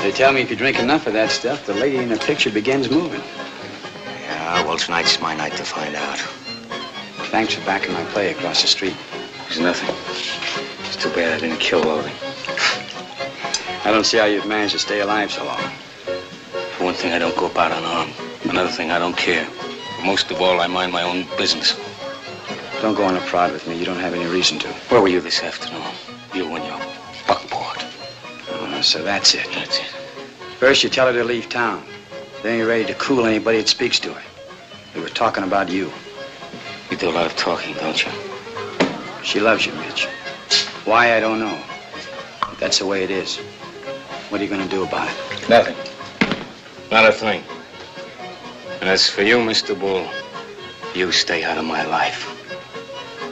[SPEAKER 1] They tell me if you drink enough of that stuff, the lady in the picture begins moving.
[SPEAKER 6] Yeah, well, tonight's my night to find out.
[SPEAKER 1] Thanks for backing my play across the street.
[SPEAKER 6] There's nothing. It's too bad I didn't kill Loading.
[SPEAKER 1] I don't see how you've managed to stay alive so long.
[SPEAKER 6] For one thing, I don't go about unarmed. Another thing, I don't care. But most of all, I mind my own business.
[SPEAKER 1] Don't go on a prod with me. You don't have any reason to.
[SPEAKER 6] Where were you this afternoon? You and your buckboard.
[SPEAKER 1] Oh, so that's it.
[SPEAKER 6] That's it.
[SPEAKER 1] First, you tell her to leave town. Then you're ready to cool anybody that speaks to her. We were talking about you.
[SPEAKER 6] You do a lot of talking, don't you?
[SPEAKER 1] She loves you, Mitch. Why, I don't know. But that's the way it is. What are you going to do about it?
[SPEAKER 6] Nothing. Not a thing. And as for you, Mr. Bull, you stay out of my life.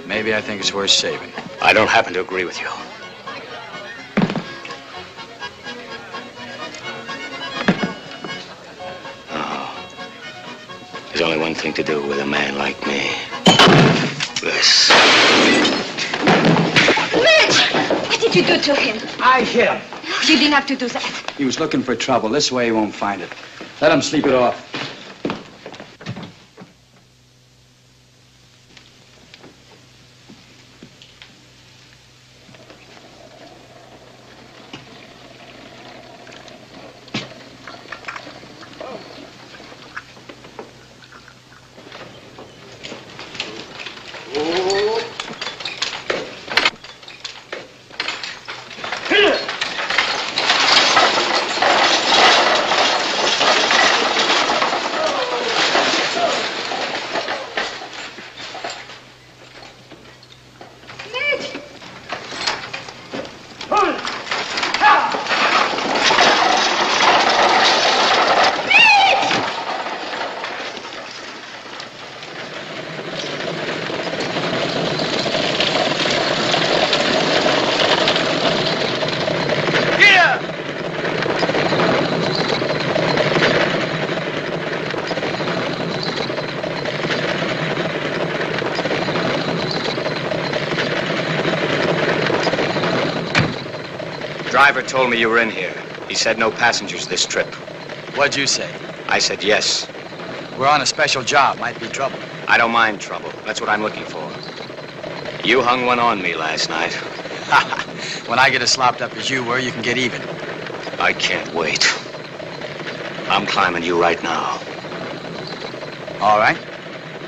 [SPEAKER 1] Maybe I think it's worth saving.
[SPEAKER 6] I don't happen to agree with you. There's only one thing to do with a man like me. This.
[SPEAKER 11] Mitch! What did you do to him?
[SPEAKER 1] I hit him.
[SPEAKER 11] You didn't have to do that.
[SPEAKER 1] He was looking for trouble. This way he won't find it. Let him sleep it off.
[SPEAKER 6] Driver told me you were in here. He said no passengers this trip.
[SPEAKER 1] What'd you say?
[SPEAKER 6] I said yes.
[SPEAKER 1] We're on a special job. Might be trouble.
[SPEAKER 6] I don't mind trouble. That's what I'm looking for. You hung one on me last night.
[SPEAKER 1] When I get as slopped up as you were, you can get even.
[SPEAKER 6] I can't wait. I'm climbing you right now.
[SPEAKER 1] All right.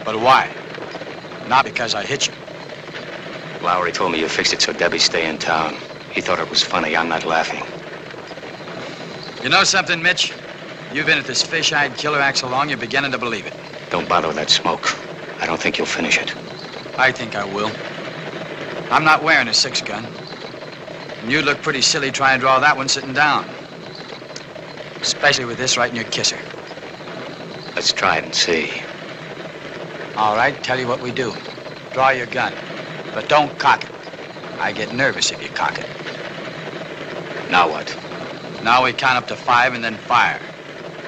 [SPEAKER 1] But why? Not because I hit you.
[SPEAKER 6] Lowry told me you fixed it so Debbie stay in town. He thought it was funny. I'm not laughing.
[SPEAKER 1] You know something, Mitch? You've been at this fish-eyed killer act so long, you're beginning to believe it.
[SPEAKER 6] Don't bother with that smoke. I don't think you'll finish it.
[SPEAKER 1] I think I will. I'm not wearing a 6-gun. And you'd look pretty silly trying to draw that one sitting down. Especially with this right in your kisser.
[SPEAKER 6] Let's try it and see.
[SPEAKER 1] All right, tell you what we do. Draw your gun. But don't cock it. I get nervous if you cock it.
[SPEAKER 6] Now what?
[SPEAKER 1] Now we count up to 5 and then fire.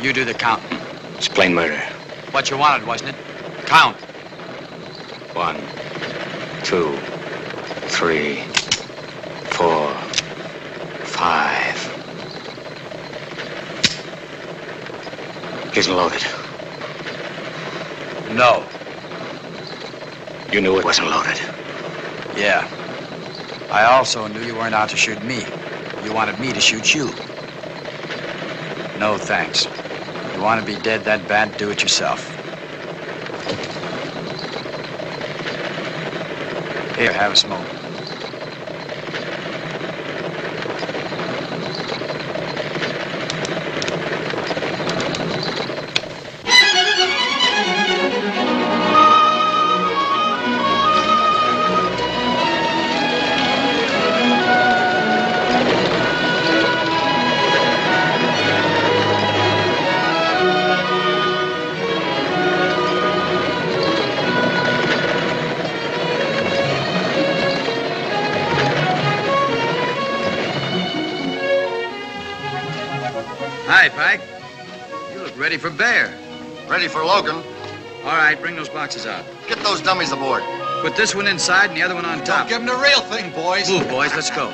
[SPEAKER 1] You do the counting.
[SPEAKER 6] It's plain murder.
[SPEAKER 1] What you wanted, wasn't it? Count.
[SPEAKER 6] 1, 2, 3, 4, 5. Isn't loaded.
[SPEAKER 1] No.
[SPEAKER 6] You knew it wasn't loaded.
[SPEAKER 1] Yeah. I also knew you weren't out to shoot me. You wanted me to shoot you. No thanks. You want to be dead that bad, do it yourself. Here, have a smoke. Hi, Pike. You look ready for bear.
[SPEAKER 15] Ready for Logan.
[SPEAKER 1] All right, bring those boxes out.
[SPEAKER 15] Get those dummies aboard.
[SPEAKER 1] Put this one inside and the other one on top.
[SPEAKER 15] Give them the real thing, boys.
[SPEAKER 1] Move, boys. Let's go.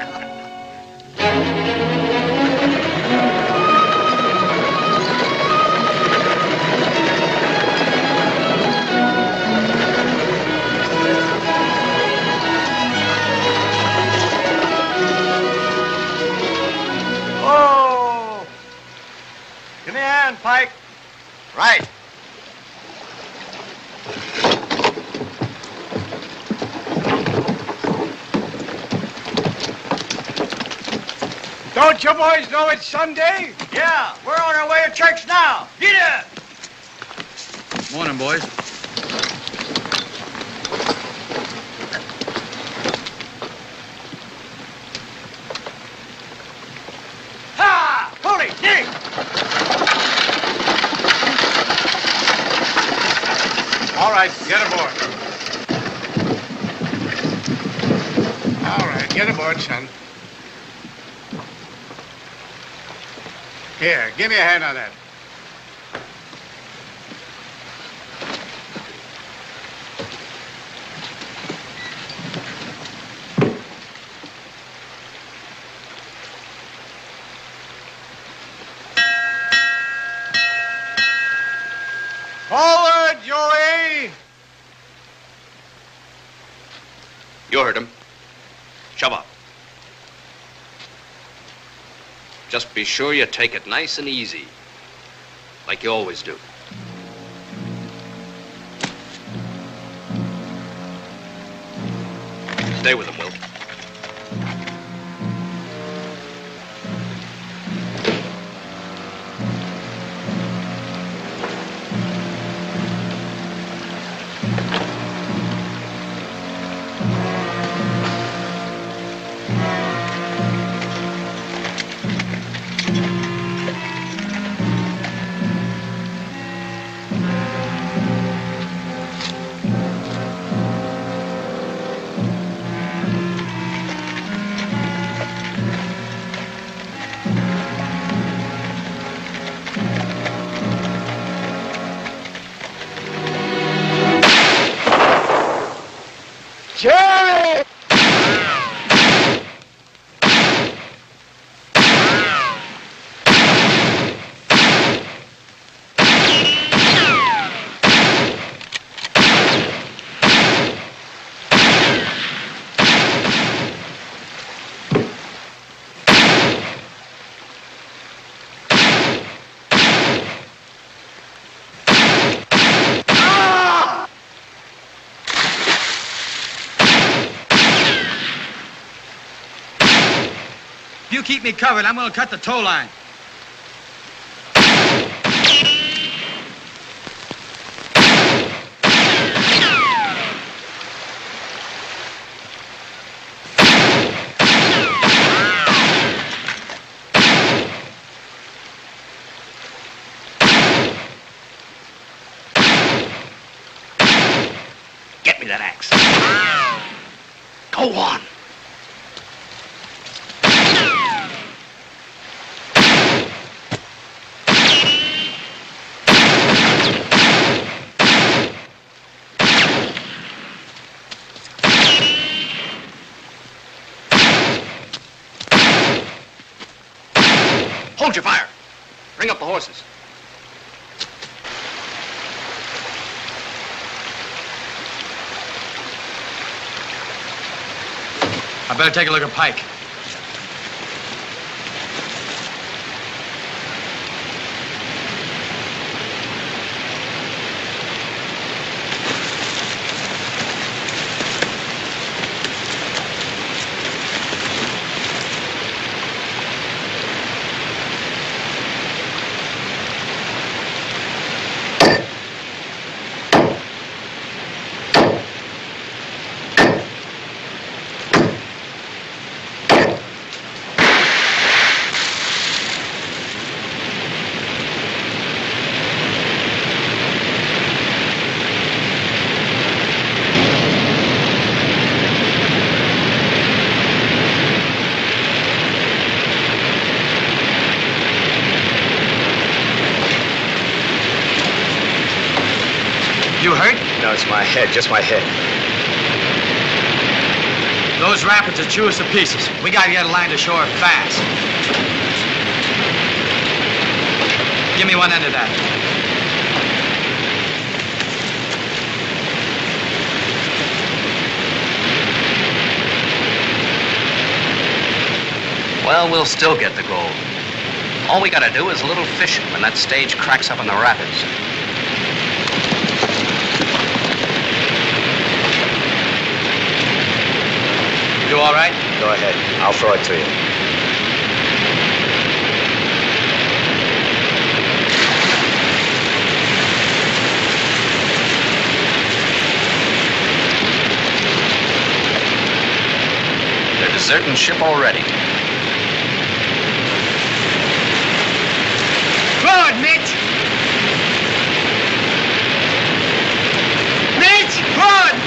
[SPEAKER 9] Oh! Give me a hand, Pike.
[SPEAKER 15] Right.
[SPEAKER 4] Don't you boys know it's Sunday?
[SPEAKER 9] Yeah, we're on our way to church now. Get up!
[SPEAKER 1] Morning, boys.
[SPEAKER 9] Ha! Pulley, dig!
[SPEAKER 4] All right, get aboard. All right, get aboard, son. Here, give me a hand on that. Forward, Joey!
[SPEAKER 2] You heard him. Shove up. Just be sure you take it nice and easy, like you always do. Stay with him, Will.
[SPEAKER 4] Jerry!
[SPEAKER 1] You keep me covered, I'm gonna cut the tow line.
[SPEAKER 9] Get me that axe. Go on.
[SPEAKER 2] Hold your fire. Bring up the horses.
[SPEAKER 1] I better take a look at Pike.
[SPEAKER 6] know, it's my head, just my head.
[SPEAKER 1] Those rapids will chew us to pieces. We gotta get a line to shore fast. Give me one end of that.
[SPEAKER 2] Well, we'll still get the gold. All we gotta do is a little fishing when that stage cracks up in the rapids.
[SPEAKER 1] You all right?
[SPEAKER 6] Go ahead. I'll throw it to you.
[SPEAKER 2] They're deserting ship already.
[SPEAKER 10] Forward, Mitch! Mitch, forward!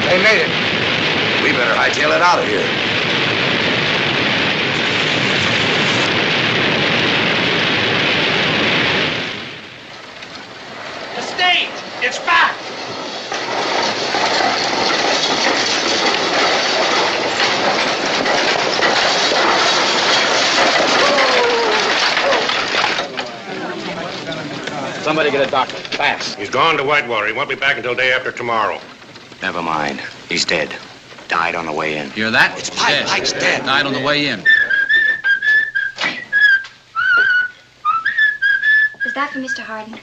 [SPEAKER 3] They made it. We better hightail it out of here.
[SPEAKER 4] The stage! It's back!
[SPEAKER 3] Somebody get a doctor, fast.
[SPEAKER 16] He's gone to Whitewater. He won't be back until day after tomorrow.
[SPEAKER 6] Never mind. He's dead. Died on the way in.
[SPEAKER 1] Hear that?
[SPEAKER 3] It's Pike. Pike's dead.
[SPEAKER 1] Died on the way in.
[SPEAKER 11] Is that for Mr. Harden?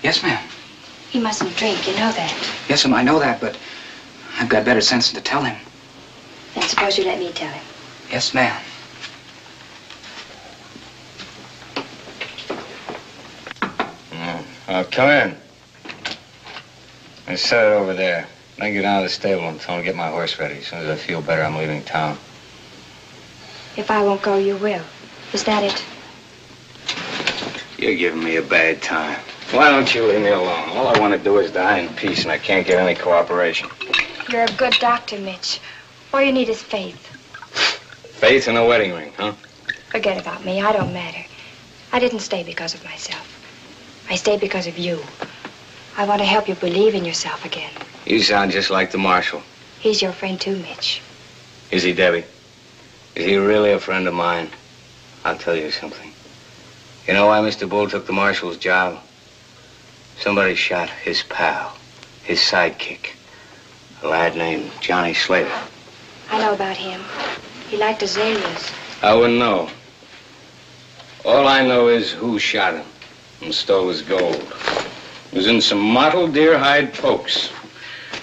[SPEAKER 17] Yes, ma'am.
[SPEAKER 11] He mustn't drink, you know that.
[SPEAKER 17] Yes, ma'am, I know that, but I've got better sense than to tell him.
[SPEAKER 11] Then suppose you let me tell him.
[SPEAKER 17] Yes, ma'am.
[SPEAKER 6] Come in. I set it over there. Then get down to the stable and tell him to get my horse ready. As soon as I feel better, I'm leaving town.
[SPEAKER 11] If I won't go, you will. Is that it?
[SPEAKER 6] You're giving me a bad time. Why don't you leave me alone? All I want to do is die in peace, and I can't get any cooperation.
[SPEAKER 11] You're a good doctor, Mitch. All you need is faith.
[SPEAKER 6] Faith in a wedding ring, huh?
[SPEAKER 11] Forget about me. I don't matter. I didn't stay because of myself. I stayed because of you. I want to help you believe in yourself again.
[SPEAKER 6] You sound just like the marshal.
[SPEAKER 11] He's your friend too, Mitch.
[SPEAKER 6] Is he, Debbie? Is he really a friend of mine? I'll tell you something. You know why Mr. Bull took the marshal's job? Somebody shot his pal, his sidekick, a lad named Johnny Slater.
[SPEAKER 11] I know about him. He liked azaleas.
[SPEAKER 6] I wouldn't know. All I know is who shot him and stole his gold. It was in some mottled deer hide pokes.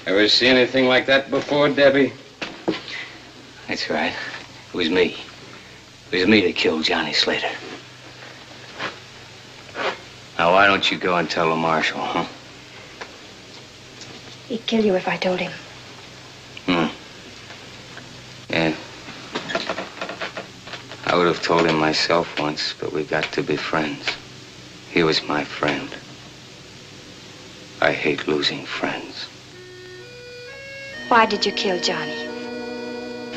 [SPEAKER 6] Ever see anything like that before, Debbie? That's right. It was me. It was me that killed Johnny Slater. Now, why don't you go and tell the marshal, huh?
[SPEAKER 11] He'd kill you if I told him.
[SPEAKER 6] Yeah. I would have told him myself once, but we got to be friends. He was my friend. I hate losing friends.
[SPEAKER 11] Why did you kill Johnny?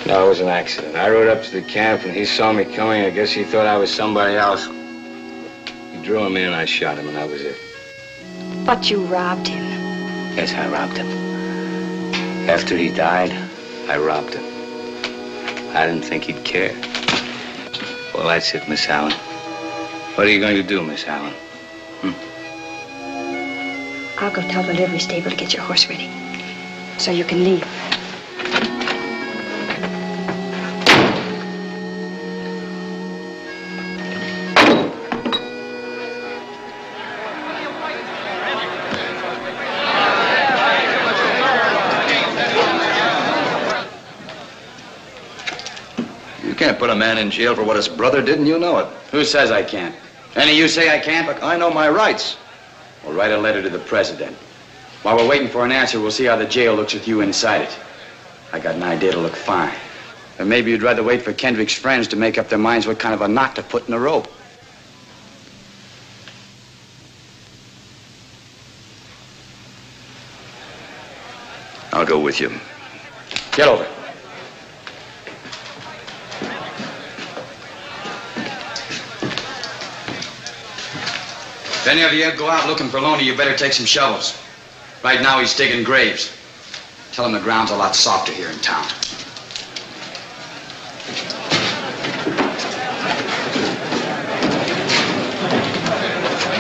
[SPEAKER 6] No, it was an accident. I rode up to the camp and he saw me coming. I guess he thought I was somebody else. He drew him in, I shot him, and that was it.
[SPEAKER 11] But you robbed him.
[SPEAKER 6] Yes, I robbed him. After he died, I robbed him. I didn't think he'd care. Well, that's it, Miss Allen. What are you going to do, Miss Allen?
[SPEAKER 11] I'll go tell the livery stable to get your horse ready, so you can leave.
[SPEAKER 3] You can't put a man in jail for what his brother did, and you know it.
[SPEAKER 1] Who says I can't? Any of you say I can't?
[SPEAKER 3] Look, I know my rights.
[SPEAKER 1] We'll write a letter to the president. While we're waiting for an answer, we'll see how the jail looks with you inside it. I got an idea to look fine. But maybe you'd rather wait for Kendrick's friends to make up their minds what kind of a knot to put in the rope. I'll go with you. Get over. If any of you go out looking for Loney, you better take some shovels. Right now he's digging graves. Tell him the ground's a lot softer here in town.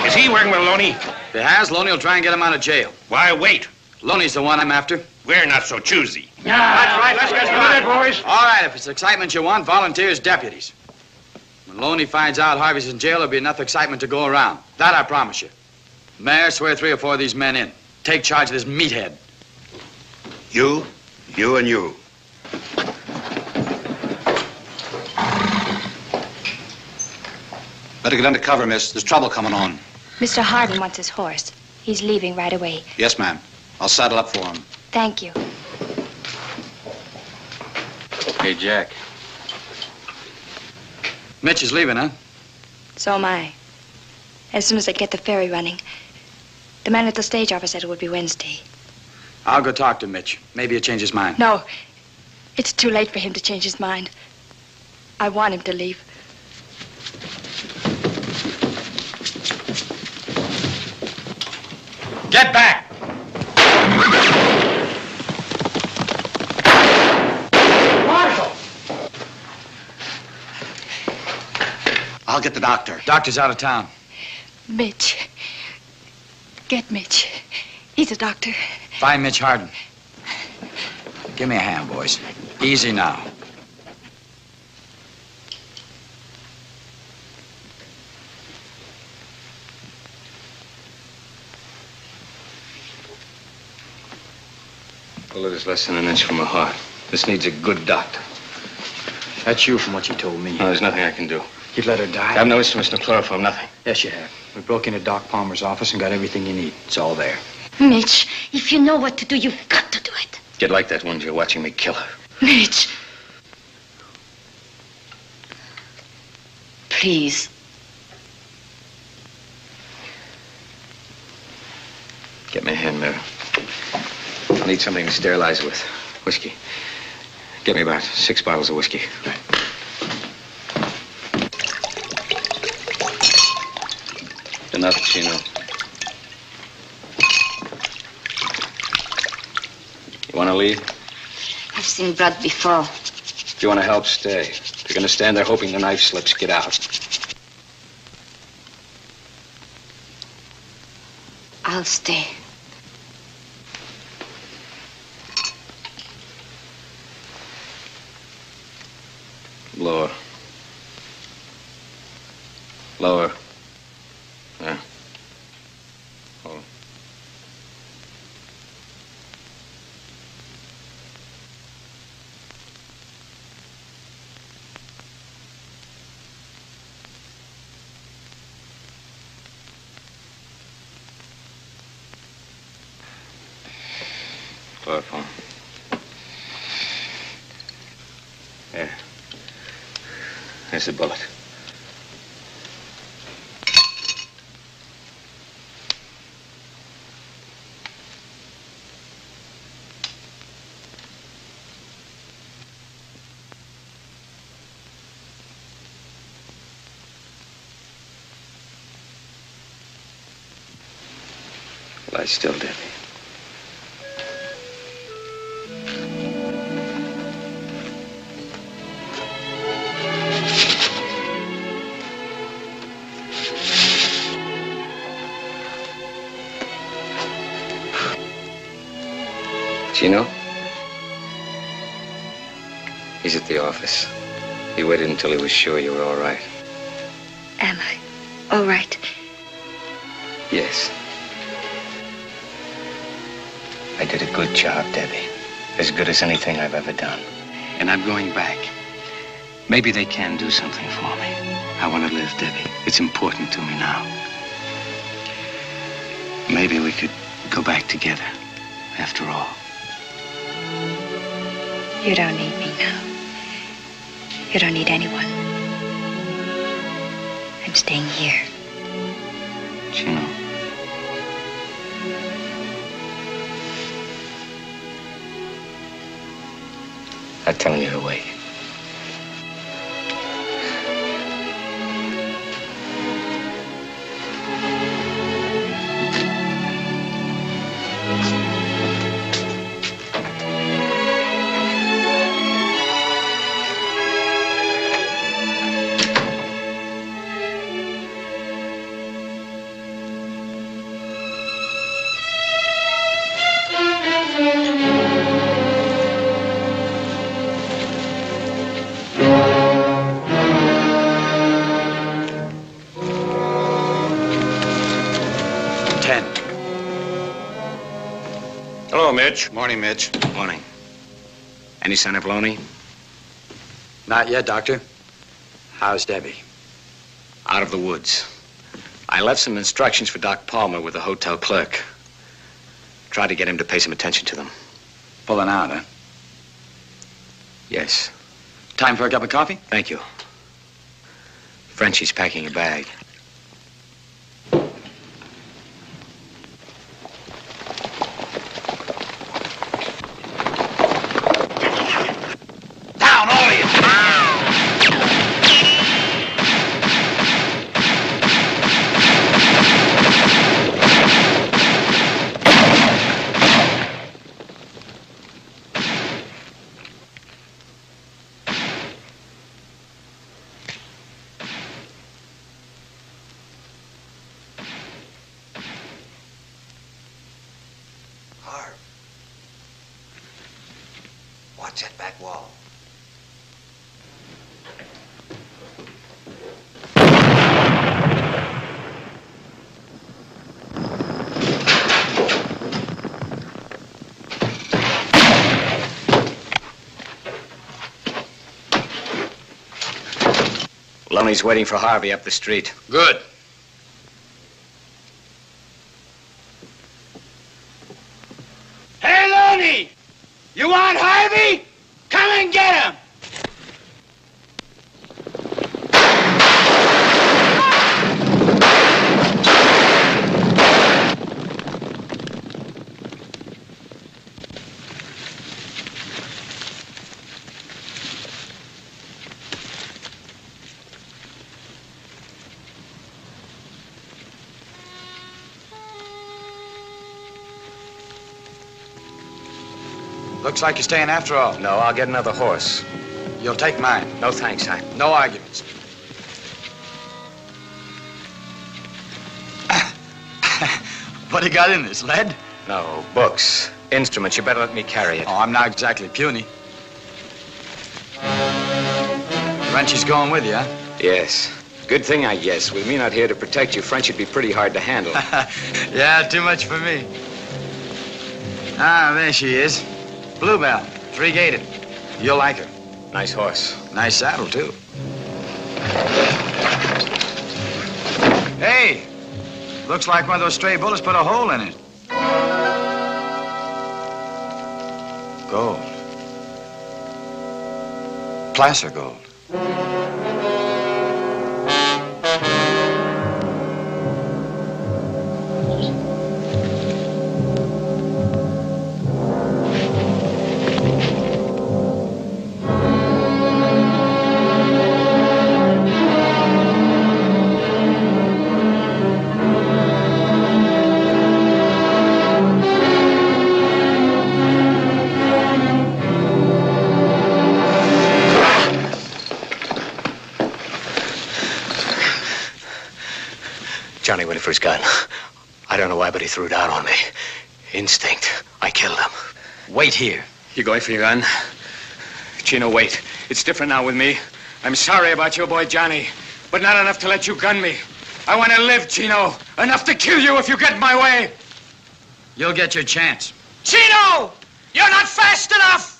[SPEAKER 16] Is he working with Loney?
[SPEAKER 1] If he has, Loney will try and get him out of jail.
[SPEAKER 16] Why wait?
[SPEAKER 1] Loney's the one I'm after.
[SPEAKER 16] We're not so choosy.
[SPEAKER 4] Yeah, that's right. Let's get started, boys.
[SPEAKER 1] All right, if it's excitement you want, volunteers, deputies. When Loney finds out Harvey's in jail, there'll be enough excitement to go around. That I promise you. Mayor, swear 3 or 4 of these men in. Take charge of this meathead.
[SPEAKER 7] You, and you.
[SPEAKER 3] Better get under cover, miss. There's trouble coming on.
[SPEAKER 11] Mr. Hardin wants his horse. He's leaving right away.
[SPEAKER 3] Yes, ma'am. I'll saddle up for him.
[SPEAKER 11] Thank you.
[SPEAKER 1] Hey, Jack. Mitch is leaving, huh?
[SPEAKER 11] So am I. As soon as I get the ferry running. The man at the stage office said it would be Wednesday.
[SPEAKER 1] I'll go talk to Mitch. Maybe he'll change his mind.
[SPEAKER 11] No. It's too late for him to change his mind. I want him to leave.
[SPEAKER 1] Get back!
[SPEAKER 4] Marshal!
[SPEAKER 3] I'll get the doctor.
[SPEAKER 1] Doctor's out of town.
[SPEAKER 11] Mitch. Get Mitch. He's a doctor.
[SPEAKER 1] Find Mitch Hardin. Give me a hand, boys. Easy now.
[SPEAKER 6] Bullet is less than an inch from a heart. This needs a good doctor.
[SPEAKER 17] That's you from what you told me.
[SPEAKER 6] No, there's nothing I can do.
[SPEAKER 17] You'd let her die?
[SPEAKER 6] I have no instruments, no chloroform, nothing.
[SPEAKER 17] Yes, you have. We broke into Doc Palmer's office and got everything you need. It's all there.
[SPEAKER 8] Mitch, if you know what to do, you've got to do it.
[SPEAKER 6] Get like that one you're watching me kill her.
[SPEAKER 8] Mitch. Please.
[SPEAKER 6] Get me a hand mirror. I need something to sterilize it with. Whiskey. Get me about 6 bottles of whiskey.
[SPEAKER 17] Right.
[SPEAKER 6] Enough, Chino. You want to leave?
[SPEAKER 8] I've seen blood before.
[SPEAKER 6] If you want to help, stay. If you're going to stand there hoping the knife slips, get out.
[SPEAKER 8] I'll stay.
[SPEAKER 6] Lower. Lower. There. Hold. Chloroform. There. There's the bullet. Lie still, Debbie. Chino? He's at the office. He waited until he was sure you were all right.
[SPEAKER 11] Am I all right?
[SPEAKER 6] Yes. I did a good job, Debbie. As good as anything I've ever done. And I'm going back. Maybe they can do something for me. I want to live, Debbie. It's important to me now.
[SPEAKER 17] Maybe we could go back together, after all.
[SPEAKER 11] You don't need me now. You don't need anyone. I'm staying here.
[SPEAKER 17] Chino. I'm telling you to wait.
[SPEAKER 16] Mitch.
[SPEAKER 6] Morning, Mitch. Morning. Any sign of Loney?
[SPEAKER 1] Not yet, Doctor. How's Debbie?
[SPEAKER 6] Out of the woods. I left some instructions for Doc Palmer with the hotel clerk. Tried to get him to pay some attention to them.
[SPEAKER 1] Pulling out, huh?
[SPEAKER 6] Yes.
[SPEAKER 1] Time for a cup of coffee?
[SPEAKER 6] Thank you. Frenchie's packing a bag.
[SPEAKER 9] Watch that back wall.
[SPEAKER 6] Loney's waiting for Harvey up the street.
[SPEAKER 1] Good.
[SPEAKER 4] Hey, Loney! You want Harvey? Come and get him!
[SPEAKER 1] Looks like you're staying after all.
[SPEAKER 6] No, I'll get another horse.
[SPEAKER 1] You'll take mine.
[SPEAKER 6] No thanks,
[SPEAKER 1] No arguments. What do you got in this, lead?
[SPEAKER 6] No, books. Instruments. You better let me carry it.
[SPEAKER 1] Oh, I'm not exactly puny. Frenchie's going with you, huh?
[SPEAKER 6] Yes. Good thing, I guess. With me not here to protect you, French would be pretty hard to handle.
[SPEAKER 1] Yeah, too much for me. Ah, there she is. Bluebell, 3-gated. You'll like her.
[SPEAKER 6] Nice horse.
[SPEAKER 1] Nice saddle, too. Hey, looks like one of those stray bullets put a hole in it. Gold. Placer gold.
[SPEAKER 6] Johnny went for his gun. I don't know why, but he threw it out on me. Instinct. I killed him.
[SPEAKER 1] Wait here.
[SPEAKER 6] You going for your gun? Chino, wait. It's different now with me. I'm sorry about your boy Johnny, but not enough to let you gun me. I want to live, Chino. Enough to kill you if you get in my way.
[SPEAKER 1] You'll get your chance.
[SPEAKER 4] Chino! You're not fast enough!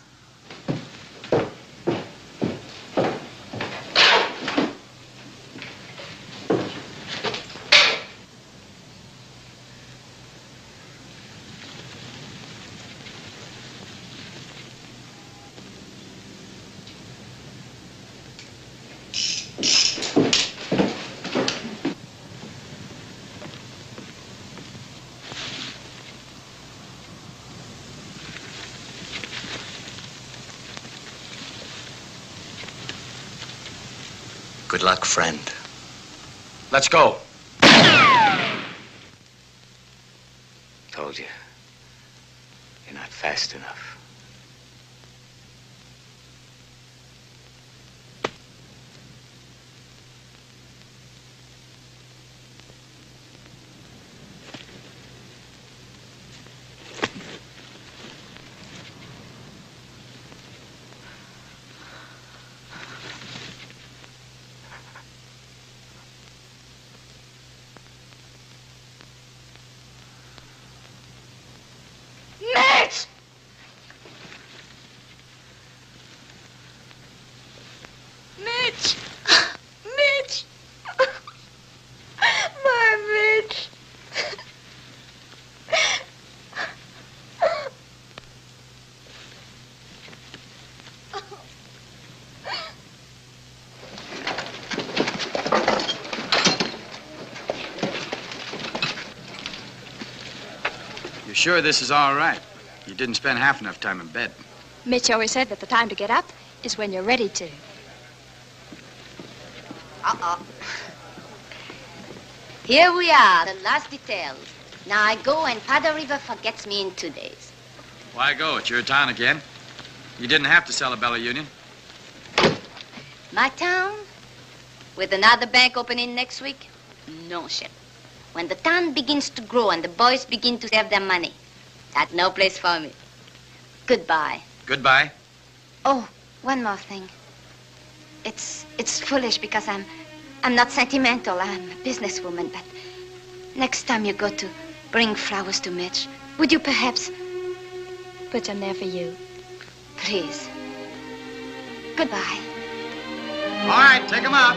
[SPEAKER 2] Good luck, friend.
[SPEAKER 1] Let's go.
[SPEAKER 6] Told you. You're not fast enough.
[SPEAKER 12] Mitch! Mitch! Mitch! My Mitch!
[SPEAKER 1] You sure this is all right? You didn't spend half enough time in bed.
[SPEAKER 11] Mitch always said that the time to get up is when you're ready to.
[SPEAKER 8] Uh-oh. Here we are, the last details. Now I go and Powder River forgets me in 2 days.
[SPEAKER 1] Why go? It's your town again. You didn't have to sell a Bella Union.
[SPEAKER 8] My town? With another bank opening next week? No, Shep. When the town begins to grow and the boys begin to save their money, that's no place for me. Goodbye.
[SPEAKER 1] Goodbye.
[SPEAKER 8] Oh, one more thing. It's foolish because I'm not sentimental. I'm a businesswoman, but next time you go to bring flowers to Mitch, would you perhaps
[SPEAKER 11] put some there for you?
[SPEAKER 8] Please. Goodbye.
[SPEAKER 1] All right, take him out.